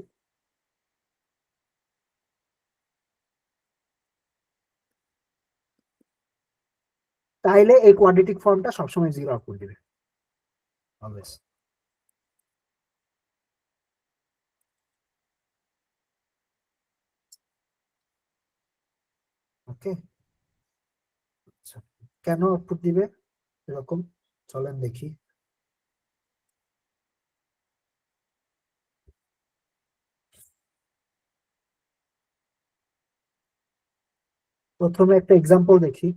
তাইলে এই কোয়াড্রেটিক ফর্মটা সবসময় 0 আউটপুট দিবে অলওয়েজ। ওকে, আচ্ছা, কেন আউটপুট দিবে এরকম চলেন দেখি। প্রথমে একটা এক্সাম্পল দেখি।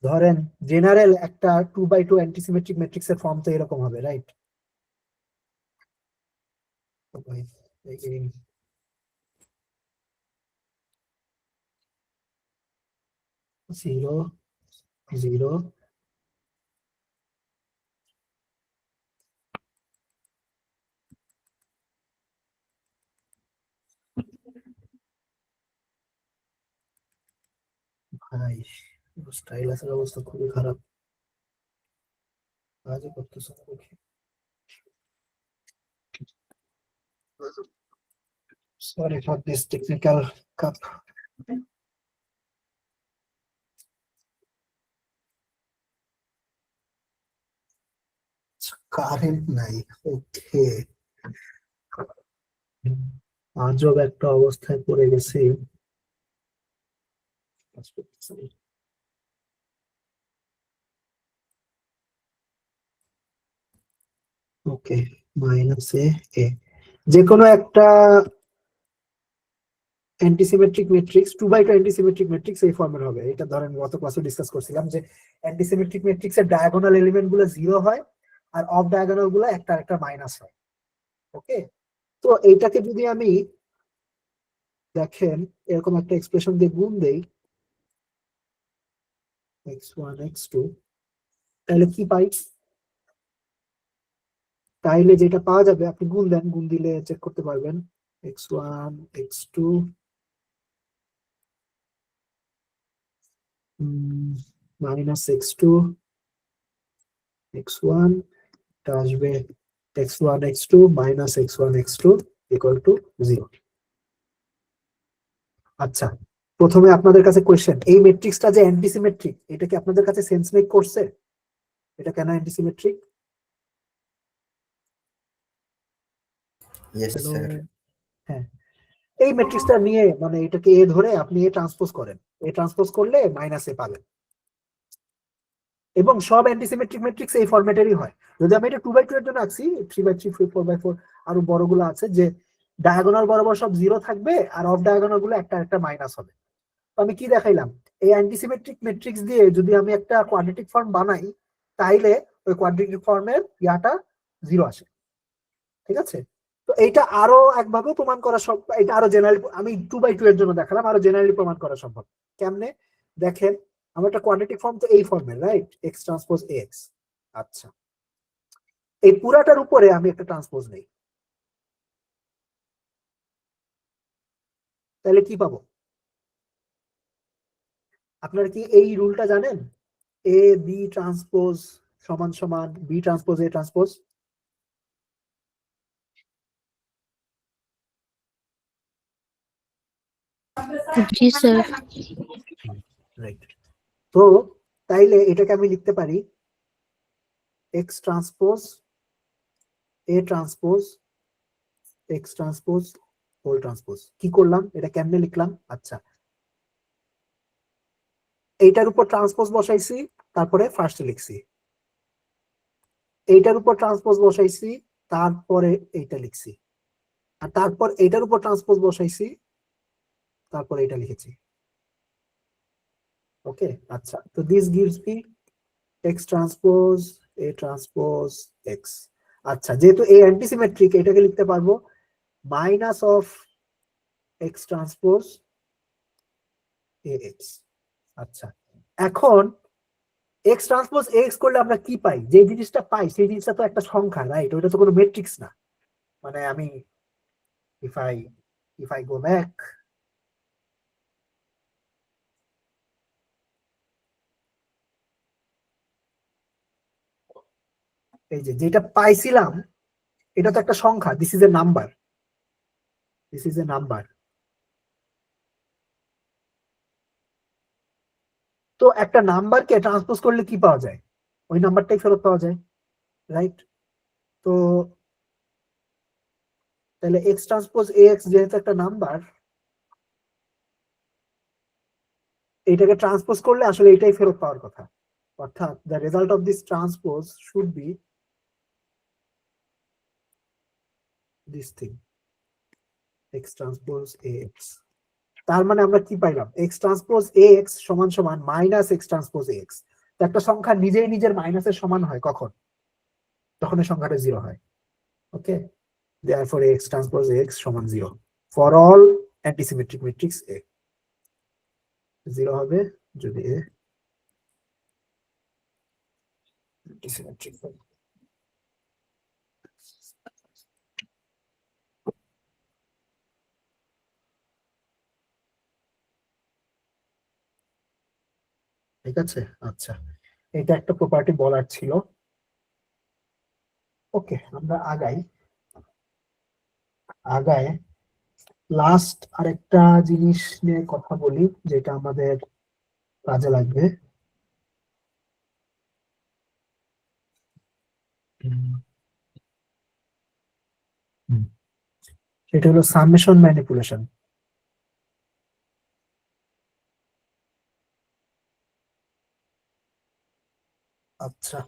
ধরেন জেনারেল একটা 2x2 অ্যান্টিসিমেট্রিক ম্যাট্রিক্সের ফর্ম তো এরকম হবে, রাইট? 0 0 ভাই, স্টাইলাসের অবস্থা খুবই খারাপ। কাজই করতেছে না দেখি। Sorry for this technical cup. Current নাই, ওকে। আজব একটা অবস্থায় পড়ে গেছি। ওকে, মাইনাস এ যে কোনো একটা antisymmetric matrix 2x2 antisymmetric matrix এই ফর্মের হবে। এটা ধরেন গত ক্লাসে ডিসকাস করছিলাম যে অ্যান্টিসিমেট্রিক ম্যাট্রিক্সের ডায়াগোনাল এলিমেন্ট গুলো 0 হয় আর অফ ডায়াগোনাল গুলো একটা একটা মাইনাস হয়। ওকে, তো এইটাকে যদি আমি দেখেন এরকম একটা এক্সপ্রেশন দিয়ে গুণ দেই x1 x2, তাহলে কি পাই? তাইলে যেটা পাওয়া যাবে আপনি গুণ দেন, গুণ দিলে চেক করতে পারবেন x1 x2 minus x2 x1, এটা আসবে x1 x2 minus x1 x2 equal to 0। আচ্ছা, প্রথমে আপনাদের কাছে কোয়েশ্চেন, এই ম্যাট্রিক্সটা যে অ্যান্টিসিমেট্রিক এটা কি আপনাদের কাছে সেন্স মেক করছে? এটা কেন অ্যান্টিসিমেট্রিক? Yes sir. হ্যাঁ, এই ম্যাট্রিক্সটা নিয়ে মানে এটাকে এ ধরে আপনি এ ট্রান্সপোজ করেন, এ ট্রান্সপোজ করলে মাইনাস এ পাবেন। এবং সব অ্যান্টিসিমেট্রিক ম্যাট্রিক্স এই ফরম্যাটেরই হয়। যদি আমি এটা 2x2 এর জন্য আঁকছি, 3x3 4x4 আরো বড়গুলো আছে যে ডায়াগোনাল বরাবর সব 0 থাকবে আর অফ ডায়াগোনাল গুলো একটা একটা মাইনাস হবে। তো আমি কি দেখাইলাম, এই অ্যান্টিসিমেট্রিক ম্যাট্রিক্স দিয়ে যদি আমি একটা কোয়াড্রেটিক ফর্ম বানাই তাইলে ওই কোয়াড্রেটিক ফর্মের ইয়াটা 0 আসে। ঠিক আছে, তো এইটা আরো একভাবে প্রমাণ করা সব, এটা আরো জেনারেলি আমি 2x2 এর জন্য দেখালাম, আরো জেনারেলি প্রমাণ করা সম্ভব। কেমনে দেখেন, আমার একটা কোয়াড্রেটিক ফর্ম তো এই ফর্মের, রাইট, x ট্রান্সপোজ ax। আচ্ছা, এই পুরাটার উপরে আমি একটা ট্রান্সপোজ নেই, তাহলে কি পাবো? আপনারা কি এই রুলটা জানেন, এ বি ট্রান্সপোজ সমান সমান বি ট্রান্সপোজ এ ট্রান্সপোজ? জি স্যার। রাইট, তো তাইলে এটাকে আমি লিখতে পারি x transpose A transpose x transpose whole transpose. কি করলাম, এটা কেমনে লিখলাম? আচ্ছা, এইটার উপর ট্রান্সপোজ বসাইছি, তারপরে ফার্স্টে লিখছি, এইটার উপর ট্রান্সপোজ বসাইছি, তারপরে এইটা লিখছি, আর তারপর এইটার উপর ট্রান্সপোজ বসাইছি, তারপরে এটা লিখেছি। ওকে, আচ্ছা, তো this gives me x transpose a transpose x। আচ্ছা, যেহেতু এই অ্যান্টিসিমেট্রিক, এটাকে লিখতে পারবো minus of x transpose ax। আচ্ছা, এখন x ট্রান্সপোজ ax করলে আমরা কি পাই? যে জিনিসটা পাই সেই জিনিসটা তো একটা সংখ্যা, রাইট? ওটা তো কোনো ম্যাট্রিক্স না। মানে আমি if I go back, এই যে যেটা পাইছিলাম এটা তো একটা সংখ্যা, this is a number, this is a number. তো একটা নাম্বারকে ট্রান্সপোজ করলে কি পাওয়া যায়? ওই নাম্বারটাই ফেরত পাওয়া যায়, রাইট? তো তাহলে x ট্রান্সপোজ ax যেহেতু একটা নাম্বার, এইটাকে ট্রান্সপোজ করলে আসলে এটাই ফেরত পাওয়ার কথা। অর্থাৎ the result of this transpose should be this thing, x transpose ax। তার মানে আমরা কি পাইলাম, x ট্রান্সপোজ ax সমান সমান মাইনাস x ট্রান্সপোজ ax। তো একটা সংখ্যা নিজেই নিজের মাইনাসের সমান হয় কখন? তখন এই সংখ্যাটা 0 হয়। ওকে, therefore x transpose x সমান 0 for all antisymmetric matrix A। 0 হবে যদি A antisymmetric হয়। ঠিক আছে, আচ্ছা, এটা একটা প্রপার্টি বলার ছিল। ওকে, আমরা আগায় লাস্ট আরেকটা জিনিস নিয়ে কথা বলি যেটা আমাদের কাজে লাগবে। সেটা হলো সামেশন ম্যানিপুলেশন। আচ্ছা,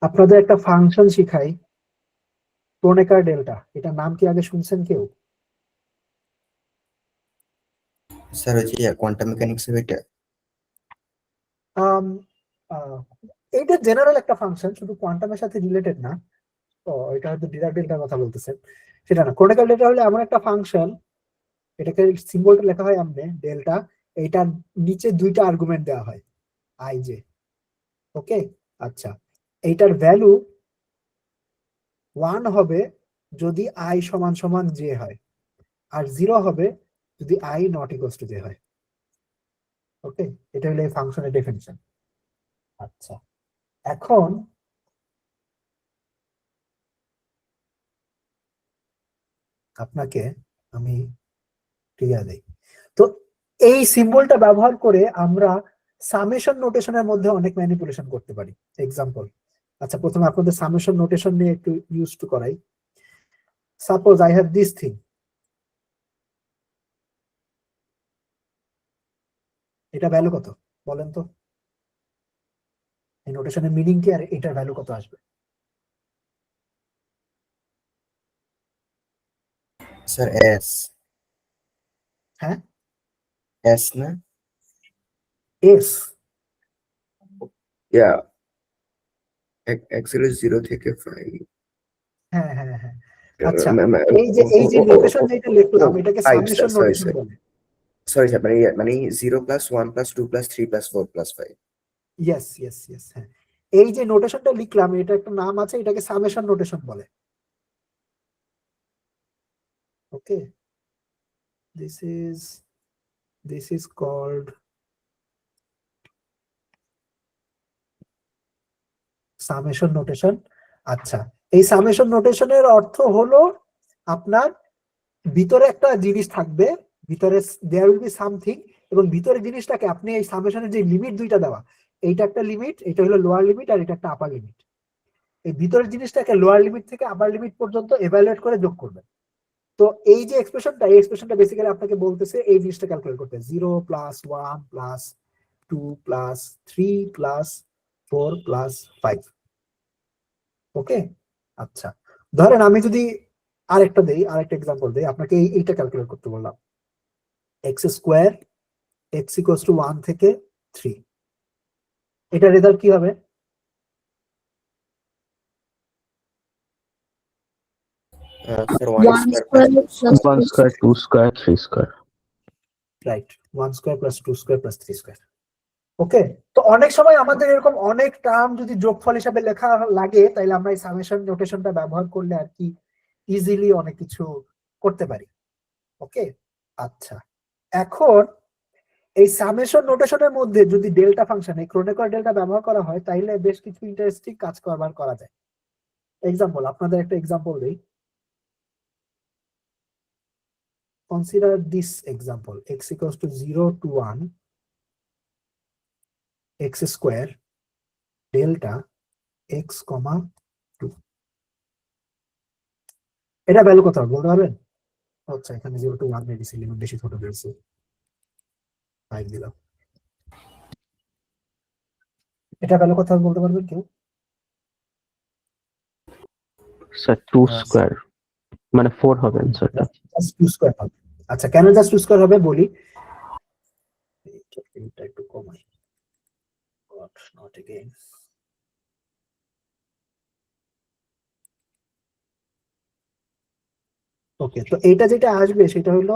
আপনাদের একটা ফাংশন শিখাই, ক্রোনেকার ডেল্টা। এটা নাম কি আগে শুনছেন কেউ? স্যার ওই যে কোয়ান্টাম মেকানিক্স এর এটা আম, আহ, এইটা জেনারেল একটা ফাংশন, শুধু কোয়ান্টামের সাথে রিলেটেড না। তো এটা হয়তো ডিরাক ডেল্টার কথা বলতেছেন, সেটা না। ক্রোনেকার ডেল্টা হলে এমন একটা ফাংশন, এটাকে সিম্বলটা লেখা হয় এমনি ডেল্টা, এইটার নিচে দুইটা আর্গুমেন্ট দেওয়া হয় আই জে। ওকে, আচ্ছা, এইটার ভ্যালু 1 হবে যদি আই সমান সমান জে হয়, আর 0 হবে যদি I not equals to J হয়। ওকে, এটা হলো এই ফাংশনের ডেফিনিশন। আচ্ছা, এখন আপনাকে আমি ক্লিয়ার দেই। তো এই সিম্বলটা ব্যবহার করে আমরা সামেশন নোটেশনের মধ্যে অনেক ম্যানিপুলেশন করতে পারি। এক্সাম্পল, আচ্ছা প্রথমে আপনাদের সামেশন নোটেশন নিয়ে একটু ইউজ টু করাই। Suppose I have this thing, এটা ভ্যালু কত বলেন তো? এই নোটেশনের মিনিং কি আর এটার ভ্যালু কত আসবে? স্যার এস হ্যাঁ, এস না এস। ইয়া এক্স এর 0 থেকে 5 হ্যাঁ হ্যাঁ হ্যাঁ, আচ্ছা, এই যে নোটেশন যেটা লিখলাম এটাকে সামেশন নোটেশন বলে। সরি স্যার মানে 0 plus 1 plus 2 plus 3 plus 4 plus 5। Yes yes yes, হ্যাঁ। এই যে নোটেশনটা লিখলাম এটা একটা নাম আছে, এটাকে সামেশন নোটেশন বলে। ওকে, this is called summation notation. আচ্ছা, এই সামেশন নোটেশনের অর্থ হলো আপনার ভিতরে একটা জিনিস থাকবে, ভিতরে দেয়ার উইল বি সামথিং, এবং ভিতরে জিনিসটাকে আপনি এই সামেশনের যে লিমিট দুইটা দেওয়া, এইটা একটা লিমিট, এটা হলো লোয়ার লিমিট, আর এটা একটা আপার লিমিট। এই ভিতরের জিনিসটাকে লোয়ার লিমিট থেকে আপার লিমিট পর্যন্ত এভালুয়েট করে যোগ করবেন। তো এই যে এক্সপ্রেশনটা, এই এক্সপ্রেশনটা বেসিক্যালি আপনাকে বলতেছে এই জিনিসটা ক্যালকুলেট করতে, 0 plus 1 plus 2 plus 3 plus 4 plus 5। ওকে, আচ্ছা, ধরেন আমি যদি আরেকটা এক্সাম্পল দেই, আপনাকে এইটা ক্যালকুলেট করতে বললাম, x square x equals to 1 থেকে 3, এটা রেজাল্ট কি হবে? Sir 1 square plus 1 2 square, 2 square, 3 square. Right, 1 square plus 2 square plus 3 square. Okay, তো অনেক সময় আমাদের এরকম অনেক টার্ম যদি যোগফল হিসাবে লেখা লাগে, তাইলে আমরা এই সামেশন নোটেশনটা ব্যবহার করলে আর কি ইজিলি অনেক কিছু করতে পারি। ওকে, আচ্ছা, এখন এই সামেশন নোটেশনের মধ্যে যদি ডেল্টা ফাংশন, এই ক্রোনেকার ডেল্টা ব্যবহার করা হয়, তাইলে বেশ কিছু ইন্টারেস্টিং কাজ করা যায়। এক্সাম্পল, আপনাদের একটা এক্সাম্পল দেই। Consider this example, x equals to 0 to 1 x square delta x, 2। এটা ভ্যালু কত হবে বলতে পারবেন? আচ্ছা, এখানে 0 to 1 দিয়ে দিছি, লিমিট বেশি ছোট দিয়েছি, 5 দিলাম। এটা ভ্যালু কত হবে বলতে পারবেন কেউ? স্যার 2 square মানে 4 হবে অ্যান্সারটা। জাস্ট 2 স্কয়ার হবে। আচ্ছা, কেন জাস্ট 2 স্কয়ার হবে বলি, এটা একটু কমাই। Not again. ওকে, তো এইটা যেটা আসবে সেটা হলো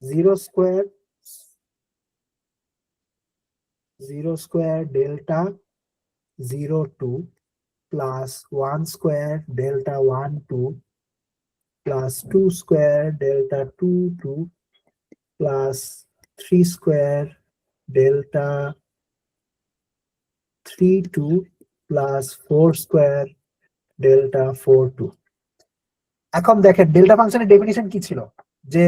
0 square delta 0 2 plus 1 square delta 1 2 plus 2 square delta 2 2 plus 3 square delta 3 2 plus 4 square delta 4 2। এখন দেখেন ডেল্টা ফাংশনের ডেফিনিশন কি ছিল, যে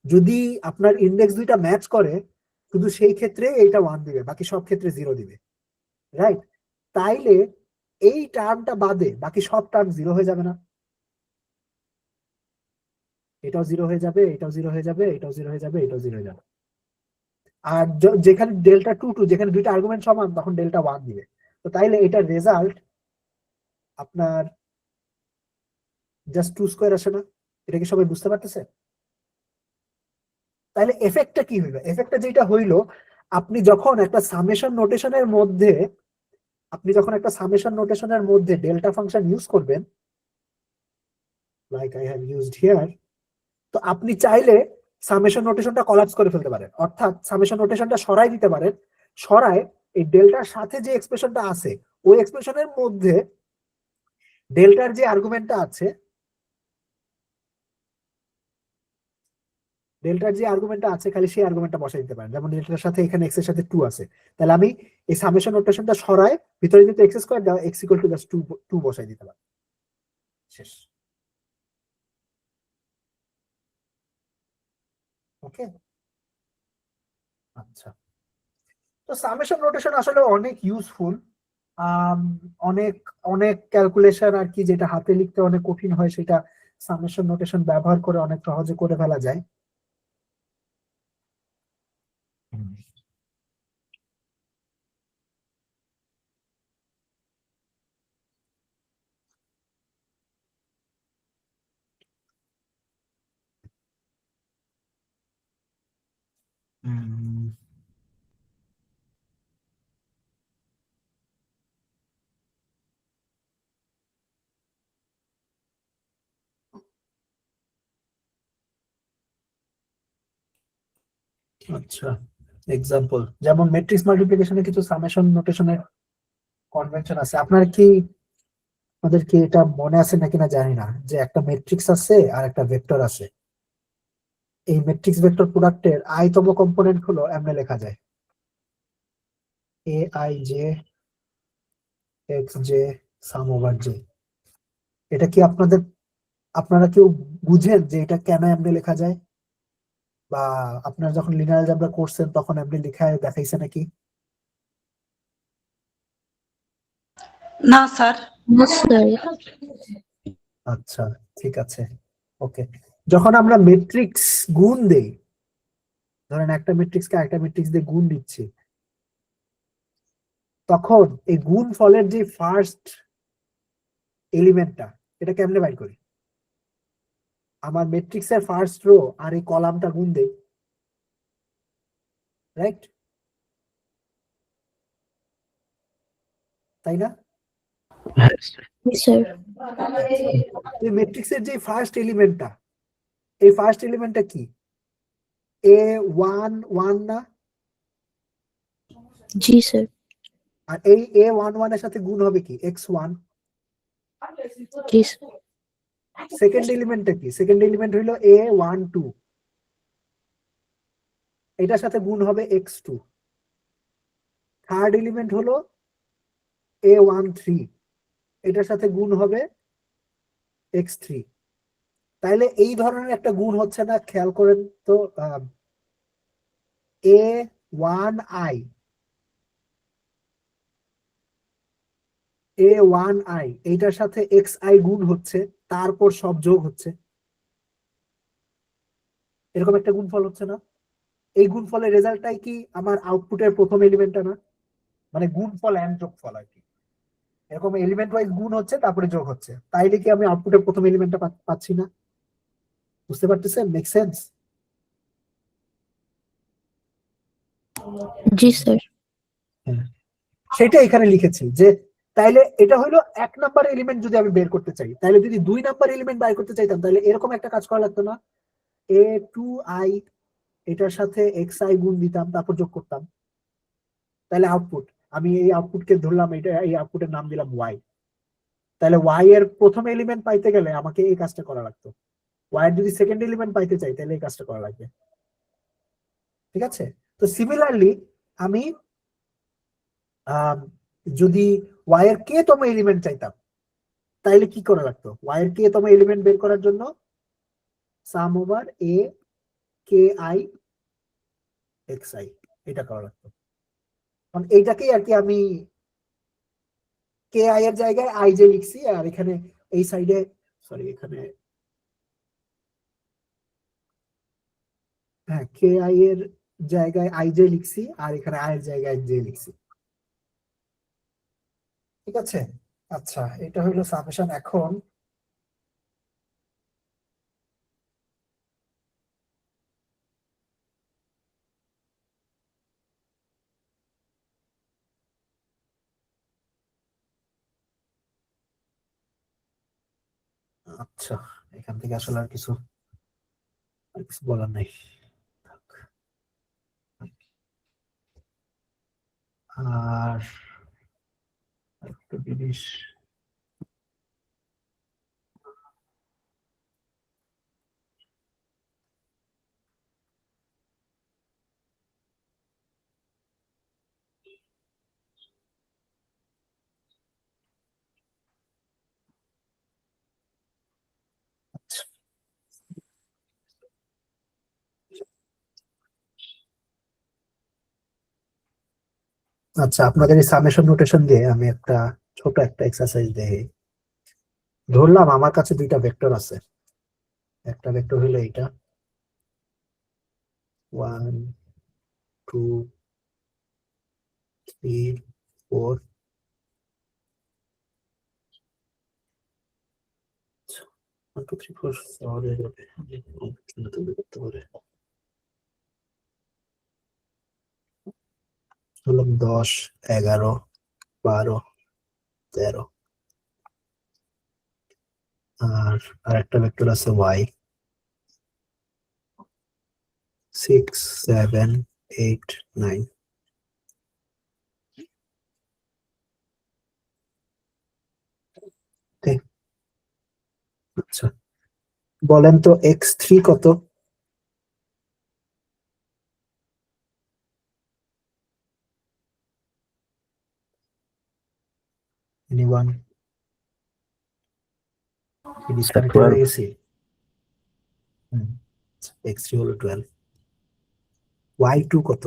যদি আপনার ইন্ডেক্স দুইটা ম্যাচ করে শুধু সেই ক্ষেত্রে এইটা 1 দিবে, বাকি সব ক্ষেত্রে 0 দিবে, রাইট? তাইলে এই টার্মটা বাদে বাকি সব টার্ম 0 হয়ে যাবে না? এটাও 0 হয়ে যাবে, এটাও 0 হয়ে যাবে, এটাও 0 হয়ে যাবে, এটাও 0 হয়ে যাবে। আর যেখানে ডেল্টা 2 2, যেখানে দুইটা আর্গুমেন্ট সমান, তখন ডেল্টা 1 দিবে। তো তাইলে এটার রেজাল্ট আপনার জাস্ট 2 স্কোয়ার আসে না? এটা কি সবাই বুঝতে পারতেছে? তাহলে এফেক্টটা কি হইলো? এফেক্টটা যেটা হইলো, আপনি যখন একটা সামেশন নোটেশনের মধ্যে ডেল্টা ফাংশন ইউজ করবেন, like I have used here, তো আপনি চাইলে সামেশন নোটেশনটা কলাপস করে ফেলতে পারেন, অর্থাৎ সামেশন নোটেশনটা সরাই দিতে পারেন। সরায় এই ডেল্টার সাথে যে এক্সপ্রেশনটা আছে, ওই এক্সপ্রেশনের মধ্যে ডেল্টার যে আর্গুমেন্টটা আছে, খালি সেই আর্গুমেন্টটা বসাই দিতে পারেন। যেমন ডেল্টার সাথে এখানে এক্স এর সাথে 2 আছে, তাহলে আমি এই সামেশন নোটেশনটা সরায় ভিতরে যদি এক্স স্কয়ার দাও, এক্স ইকুয়াল টু জাস্ট 2 বসাই দিতে পারেন, শেষ। ওকে, আচ্ছা। তো সামেশন নোটেশন আসলে অনেক ইউজফুল। অনেক অনেক ক্যালকুলেশন আর কি, যেটা হাতে লিখতে অনেক কঠিন হয়, সেটা সামেশন নোটেশন ব্যবহার করে অনেক সহজে করে ফেলা যায়। আচ্ছা, এক্সাম্পল যেমন ম্যাট্রিক্স মাল্টিপ্লিকেশনে কিছু সামেশন নোটেশনের কনভেনশন আছে। আপনার কি আমাদেরকে এটা মনে আছে নাকি না জানি না, যে একটা ম্যাট্রিক্স আছে আর একটা ভেক্টর আছে। এই ম্যাট্রিক্স ভেক্টর প্রোডাক্টের i তম কম্পোনেন্ট হলো এমনি লেখা যায় aij xj সাম ওভার j। এটা কি আপনারা কেউ বুঝেন যে এটা কেন এমনি লেখা যায়, বা আপনারা যখন লিনিয়ার অ্যালজেব্রা করছেন তখন এমনি লেখায় দেখাইছে নাকি? না স্যার। Yes, sir. আচ্ছা, ঠিক আছে, ওকে। যখন আমরা ম্যাট্রিক্স গুণ দেই, ধরেন একটা ম্যাট্রিক্সকে আরেকটা ম্যাট্রিক্স দিয়ে গুণ দিচ্ছি, তখন এই গুণ ফলের যে ফার্স্ট এলিমেন্টটা, এটা কেমনে বাইর করি? আমার ম্যাট্রিক্সের ফার্স্ট রো আর এই কলামটা গুণ দেই, রাইট? তাই না? Yes, sir. এই ম্যাট্রিক্সের যে ফার্স্ট এলিমেন্টটা, এই ফার্স্ট এলিমেন্টটা কি? a11 না? Ji, sir. আর এই a11 এর সাথে গুণ হবে কি? x1। Ji, sir. সেকেন্ড এলিমেন্টটা কি? সেকেন্ড এলিমেন্ট হইলো a12, এটার সাথে গুণ হবে x2। থার্ড এলিমেন্ট হলো a13, এটার সাথে গুণ হবে x3। তাইলে এই ধরনের একটা গুণ হচ্ছে না? খেয়াল করেন তো, a1i এইটার সাথে xi গুণ হচ্ছে, তারপর সব যোগ হচ্ছে, এরকম একটা গুণফল হচ্ছে না? এই গুণফলের রেজাল্টটাই কি আমার আউটপুটের প্রথম এলিমেন্টটা না? মানে গুণফল এন্ড যোগফল আর কি, এরকম এলিমেন্ট ওয়াইজ গুণ হচ্ছে তারপরে যোগ হচ্ছে, তাইলে কি আমি আউটপুটের প্রথম এলিমেন্টটা পাচ্ছি না? বুঝতে পারতেছেন? Make sense? Ji, sir. সেটা এখানে লিখেছি যে তাইলে এটা হলো 1 নাম্বার এলিমেন্ট যদি আমি বের করতে চাই, তাহলে যদি 2 নাম্বার এলিমেন্ট বের করতে চাইতাম, তাহলে এরকম একটা কাজ করা লাগতো না? a2i এটার সাথে xi গুণ দিতাম, তারপর যোগ করতাম, তাহলে আউটপুট, আমি এই আউটপুটকে ধরলাম, এটা এই আউটপুটের নাম দিলাম y। তাহলে y এর প্রথম এলিমেন্ট পাইতে গেলে আমাকে এই কাজটা করা লাগতো। y এর যদি সেকেন্ড এলিমেন্ট পাইতে চাই তাহলে এই কাজটা করা লাগবে। ঠিক আছে, তো সিমিলারলি আমি যদি y এর k তম এলিমেন্ট চাইতাম তাহলে কি করা লাগতো? y এর k তম এলিমেন্ট বের করার জন্য সাম ওভার a ki xi এটা করা লাগতো। কারণ এইটাকেই আর কি আমি ki এর জায়গায় ij লিখছি, আর এখানে এই সাইডে সরি এখানে হ্যাঁ ki এর জায়গায় ij লিখছি আর এখানে i এর জায়গায় j লিখছি। ঠিক আছে, আচ্ছা এটা হলো সামেশন। এখন আচ্ছা এখান থেকে আসলে আর কিছু বলার নাই। আর একটা জিনিস আচ্ছা আপনাদের এই সামেশন নোটেশন দিয়ে আমি একটা ছোট একটা এক্সারসাইজ দেই। ধরলাম আমার কাছে দুইটা ভেক্টর আছে, একটা ভেক্টর হলো এইটা 1 2 3 4 1 2 3 4 সহজে হবে করতে পারে। হলো 10 11 12 13 আর আরেকটা ভেক্টর আছে y 6 7 8 9। আচ্ছা বলেন তো x3 কত? এনিওয়ান? ডিসকানেক্টেড হয়ে গেছি। x3 হলো 12। y2 কত?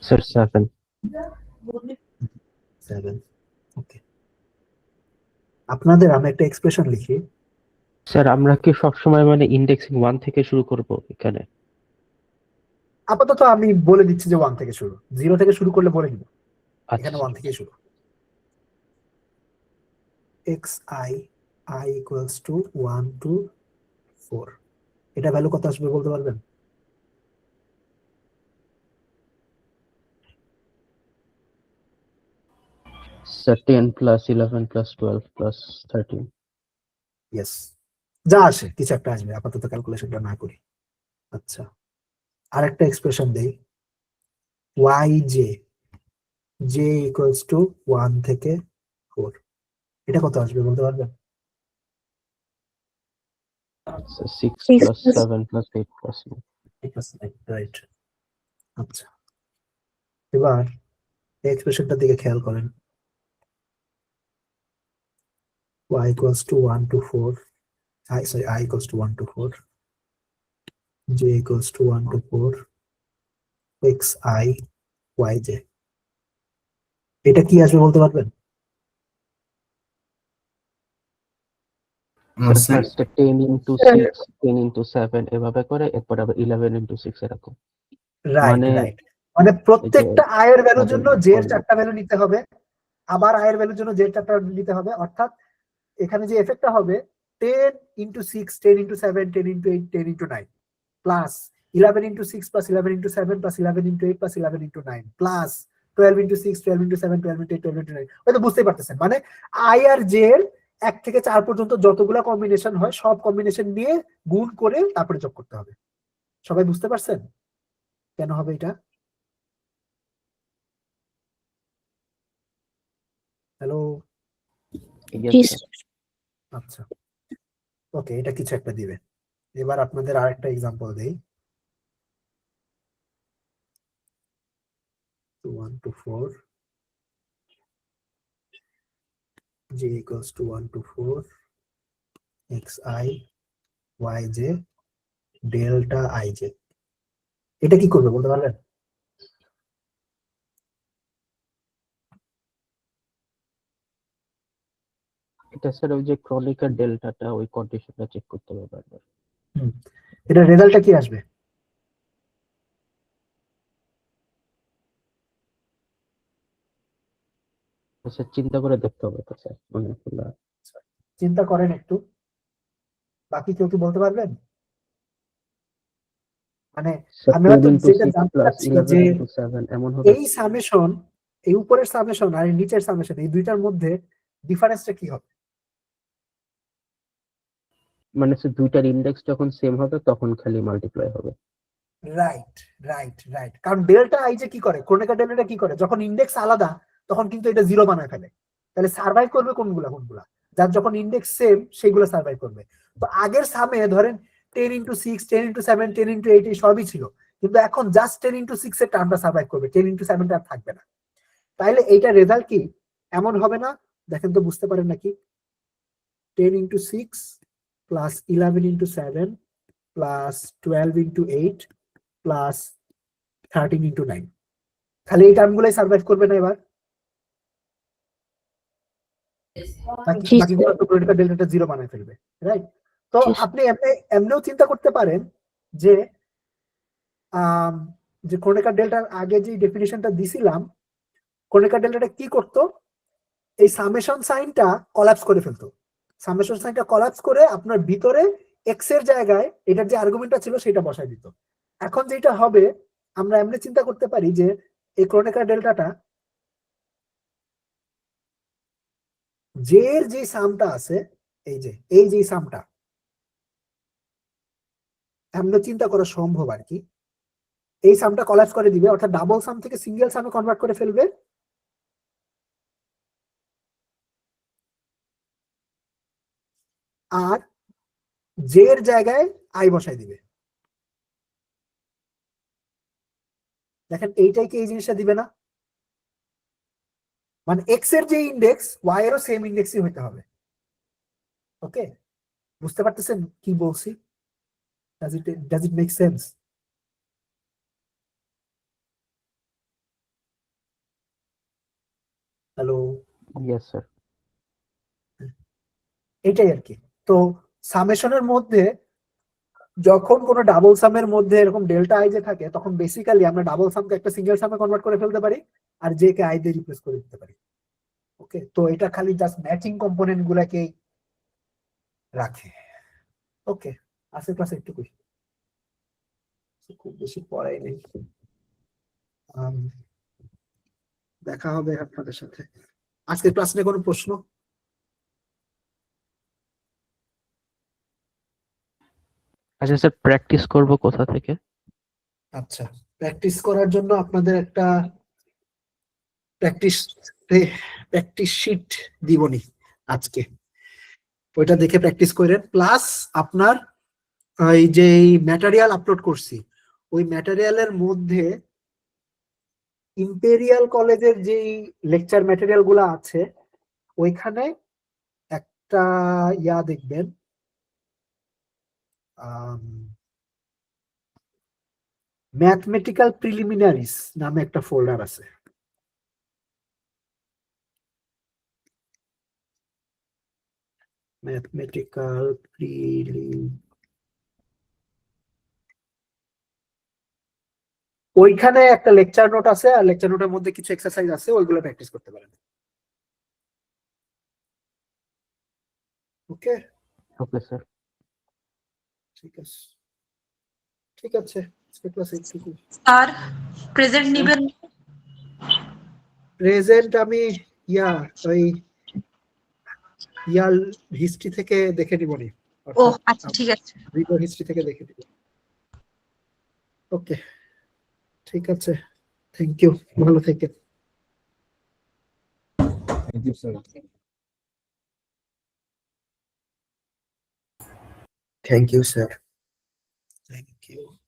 স্যার 7। 7। ওকে, আপনাদের আমি একটা এক্সপ্রেশন লিখি। স্যার আমরা কি সবসময় মানে ইন্ডেক্সিং 1 থেকে শুরু করব এখানে? আপাতত আমি বলে দিচ্ছি যে 1 থেকে শুরু, 0 থেকে শুরু করলে বলে দিব। এখানে আচ্ছা 1 থেকে শুরু। xi i equals to 1 to 4, এটা ভ্যালু কত আসবে বলতে পারবেন? Sir 10 plus 11 plus 12 plus 13। Yes, যা আসে কিছু একটা আসবে, আপাতত ক্যালকুলেশনটা না করি। আচ্ছা আরেকটা এক্সপ্রেশন দেই, yj j equals to 1 থেকে 4, এটা কত আসবে বলতে পারবেন? Sir 6 Six plus plus 7 plus 8 plus 9। Right. আচ্ছা এবার এক্সপ্রেশনটার দিকে খেয়াল করেন, y equals to 1 to 4 I equals to 1 to 4, j equals to 1 to 4, xi yj, এটা কি আসবে বলতে পারবেন? ফার্স্টে 10 ইনটু 6 10 ইনটু 7 এভাবে করে, এরপর আবার 11 ইনটু 6 এরকম। রাইট মানে রাইট, মানে প্রত্যেকটা আয়ের ভ্যালুর জন্য জে এর 4টা ভ্যালু নিতে হবে, আবার আয়ের ভ্যালুর জন্য জে এর 4টা নিতে হবে। অর্থাৎ এখানে যে এফেক্টটা হবে 10 into 6 10 into 7 10 into 8 10 into 9 plus 11 into 6 plus 11 into 7 plus 11 into 8 plus 11 into 9 plus 12 into 6 12 into 7 12 into 8 12 into 9। হয়তো বুঝতেই পারতেছেন, মানে আই আর জে এর 1 থেকে 4 পর্যন্ত যতগুলা কম্বিনেশন হয় সব কম্বিনেশন নিয়ে গুণ করে তারপরে যোগ করতে হবে। সবাই বুঝতে পারছেন কেন হবে এটা? হ্যালো? Yes, Yes, sir. আচ্ছা, ওকে, এটা কিছু একটা দিবে। এবার আপনাদের আরেকটা এক্সাম্পল দেই। 1 to 4 j equals to 1 to 4 xi yj delta ij। এটা কি করবে বলতে পারবেন? এটা স্যার ওই যে ক্রনিকের ডেল্টাটা ওই কন্ডিশনটা চেক করতে হবে বারবার। এটা রেজাল্টটা কি আসবে? স্যার চিন্তা করে দেখতে হবে তো স্যার, মানে চিন্তা করেন একটু, বাকি কেউ কি বলতে পারবেন? মানে আমি হয়তো যেটা জানতে চাচ্ছি যে এমন হবে। এই সামেশন, এই উপরের সামেশন আর এই নিচের সামেশন, এই দুইটার মধ্যে ডিফারেন্সটা কি হবে? মানে স্যার দুইটার ইন্ডেক্স যখন সেম হবে তখন খালি মাল্টিপ্লাই হবে। রাইট রাইট রাইট, কারণ ডেল্টা আই যে কি করে, ক্রনিকা ডেল্টা কি করে, যখন ইন্ডেক্স আলাদা তখন কিন্তু এটা জিরো বানায় ফেলে। তাহলে সার্ভাইভ করবে কোনগুলা কোনগুলা? যার যখন ইন্ডেক্স সেম সেইগুলো সার্ভাইভ করবে। তো আগের সামে ধরেন 10 into 6 10 into 7 10 into 8 এই সবই ছিল, কিন্তু এখন জাস্ট 10 into 6 এর টার্মটা সার্ভাইভ করবে, 10 into 7 টা আর থাকবে না। তাইলে এইটা রেজাল্ট কি এমন হবে না? দেখেন তো বুঝতে পারেন নাকি? 10 into 6 plus 11 into 7 plus 12 into 8 plus 13 into 9, খালি এই টার্মগুলাই সার্ভাইভ করবে না এবার? বাকিগুলো তো ক্রনিকা ডেল্টাটা জিরো বানায় ফেলবে, রাইট? তো আপনি এমনিও চিন্তা করতে পারেন যে যে ক্রনিকা ডেল্টার আগে যে ডেফিনিশনটা দিছিলাম, ক্রনিকা ডেল্টাটা কি করতো, এই সামেশন সাইনটা কলাপস করে ফেলতো। সামেশন সাইনটা কলাপস করে আপনার ভিতরে এক্স এর জায়গায় এটার যে আর্গুমেন্টটা ছিল সেটা বসায় দিত। এখন যেটা হবে, আমরা এমনি চিন্তা করতে পারি যে এই ক্রনিকা ডেল্টাটা জের যে সামটা আছে, এই যে সামটা এমনি চিন্তা করা সম্ভব আর কি, এই সামটা কলাপস করে দিবে, অর্থাৎ ডাবল সাম থেকে সিঙ্গেল সামে কনভার্ট করে ফেলবে। আর জের জায়গায় আই বসাই দিবে। দেখেন এইটাই কি এই জিনিসটা দিবে না? মানে এক্স এর যে ইন্ডেক্স ওয়াই এরও সেম ইন্ডেক্সই হইতে হবে। ওকে, বুঝতে পারতেছেন কি বলছি? Does it make sense? Hello? Yes sir. এটাই আর কি। তো সামেশনের মধ্যে যখন কোনো ডাবল সামের মধ্যে এরকম ডেল্টা আই যে থাকে, তখন বেসিক্যালি আমরা ডাবল সামকে একটা সিঙ্গেল সামে কনভার্ট করে ফেলতে পারি আর জে কে আই দিয়ে রিপ্লেস করে দিতে পারি। ওকে, তো এটা খালি জাস্ট ম্যাচিং কম্পোনেন্ট গুলাকেই রাখে। ওকে, আজকের ক্লাসে একটু খুব বেশি পড়াই নেই। দেখা হবে আপনাদের সাথে। আজকের ক্লাস নিয়ে কোনো প্রশ্ন? আচ্ছা স্যার, প্র্যাকটিস করব কোথা থেকে? আচ্ছা, প্র্যাকটিস করার জন্য আপনাদের একটা প্র্যাকটিস শিট দিবনি আজকে, ওইটা দেখে প্র্যাকটিস করেন। প্লাস আপনার এই যে ম্যাটেরিয়াল আপলোড করছি, ওই ম্যাটেরিয়ালের মধ্যে ইম্পেরিয়াল কলেজের যে লেকচার ম্যাটেরিয়াল গুলা আছে, ওইখানে একটা ইয়া দেখবেন, ম্যাথমেটিক্যাল প্রিলিমিনারিস নামে একটা ফোল্ডার আছে। ম্যাথমেটিক্যাল ওইখানে একটা লেকচার নোট আছে, আর লেকচার নোটের মধ্যে কিছু এক্সারসাইজ আছে, ওইগুলো প্র্যাকটিস করতে পারেন। ওকে ওকে স্যার। ঠিক আছে, ঠিক আছে, ক্লাস এইটুকু। স্যার প্রেজেন্ট নেবেন? প্রেজেন্ট আমি ওই ইয়ার হিস্ট্রি থেকে দেখে নিব নি। ও আচ্ছা, ঠিক আছে। ভিডিও হিস্ট্রি থেকে দেখে নিব। ওকে, ঠিক আছে, থ্যাংক ইউ, ভালো থেকেন। Thank you, sir. Thank you sir. Thank you.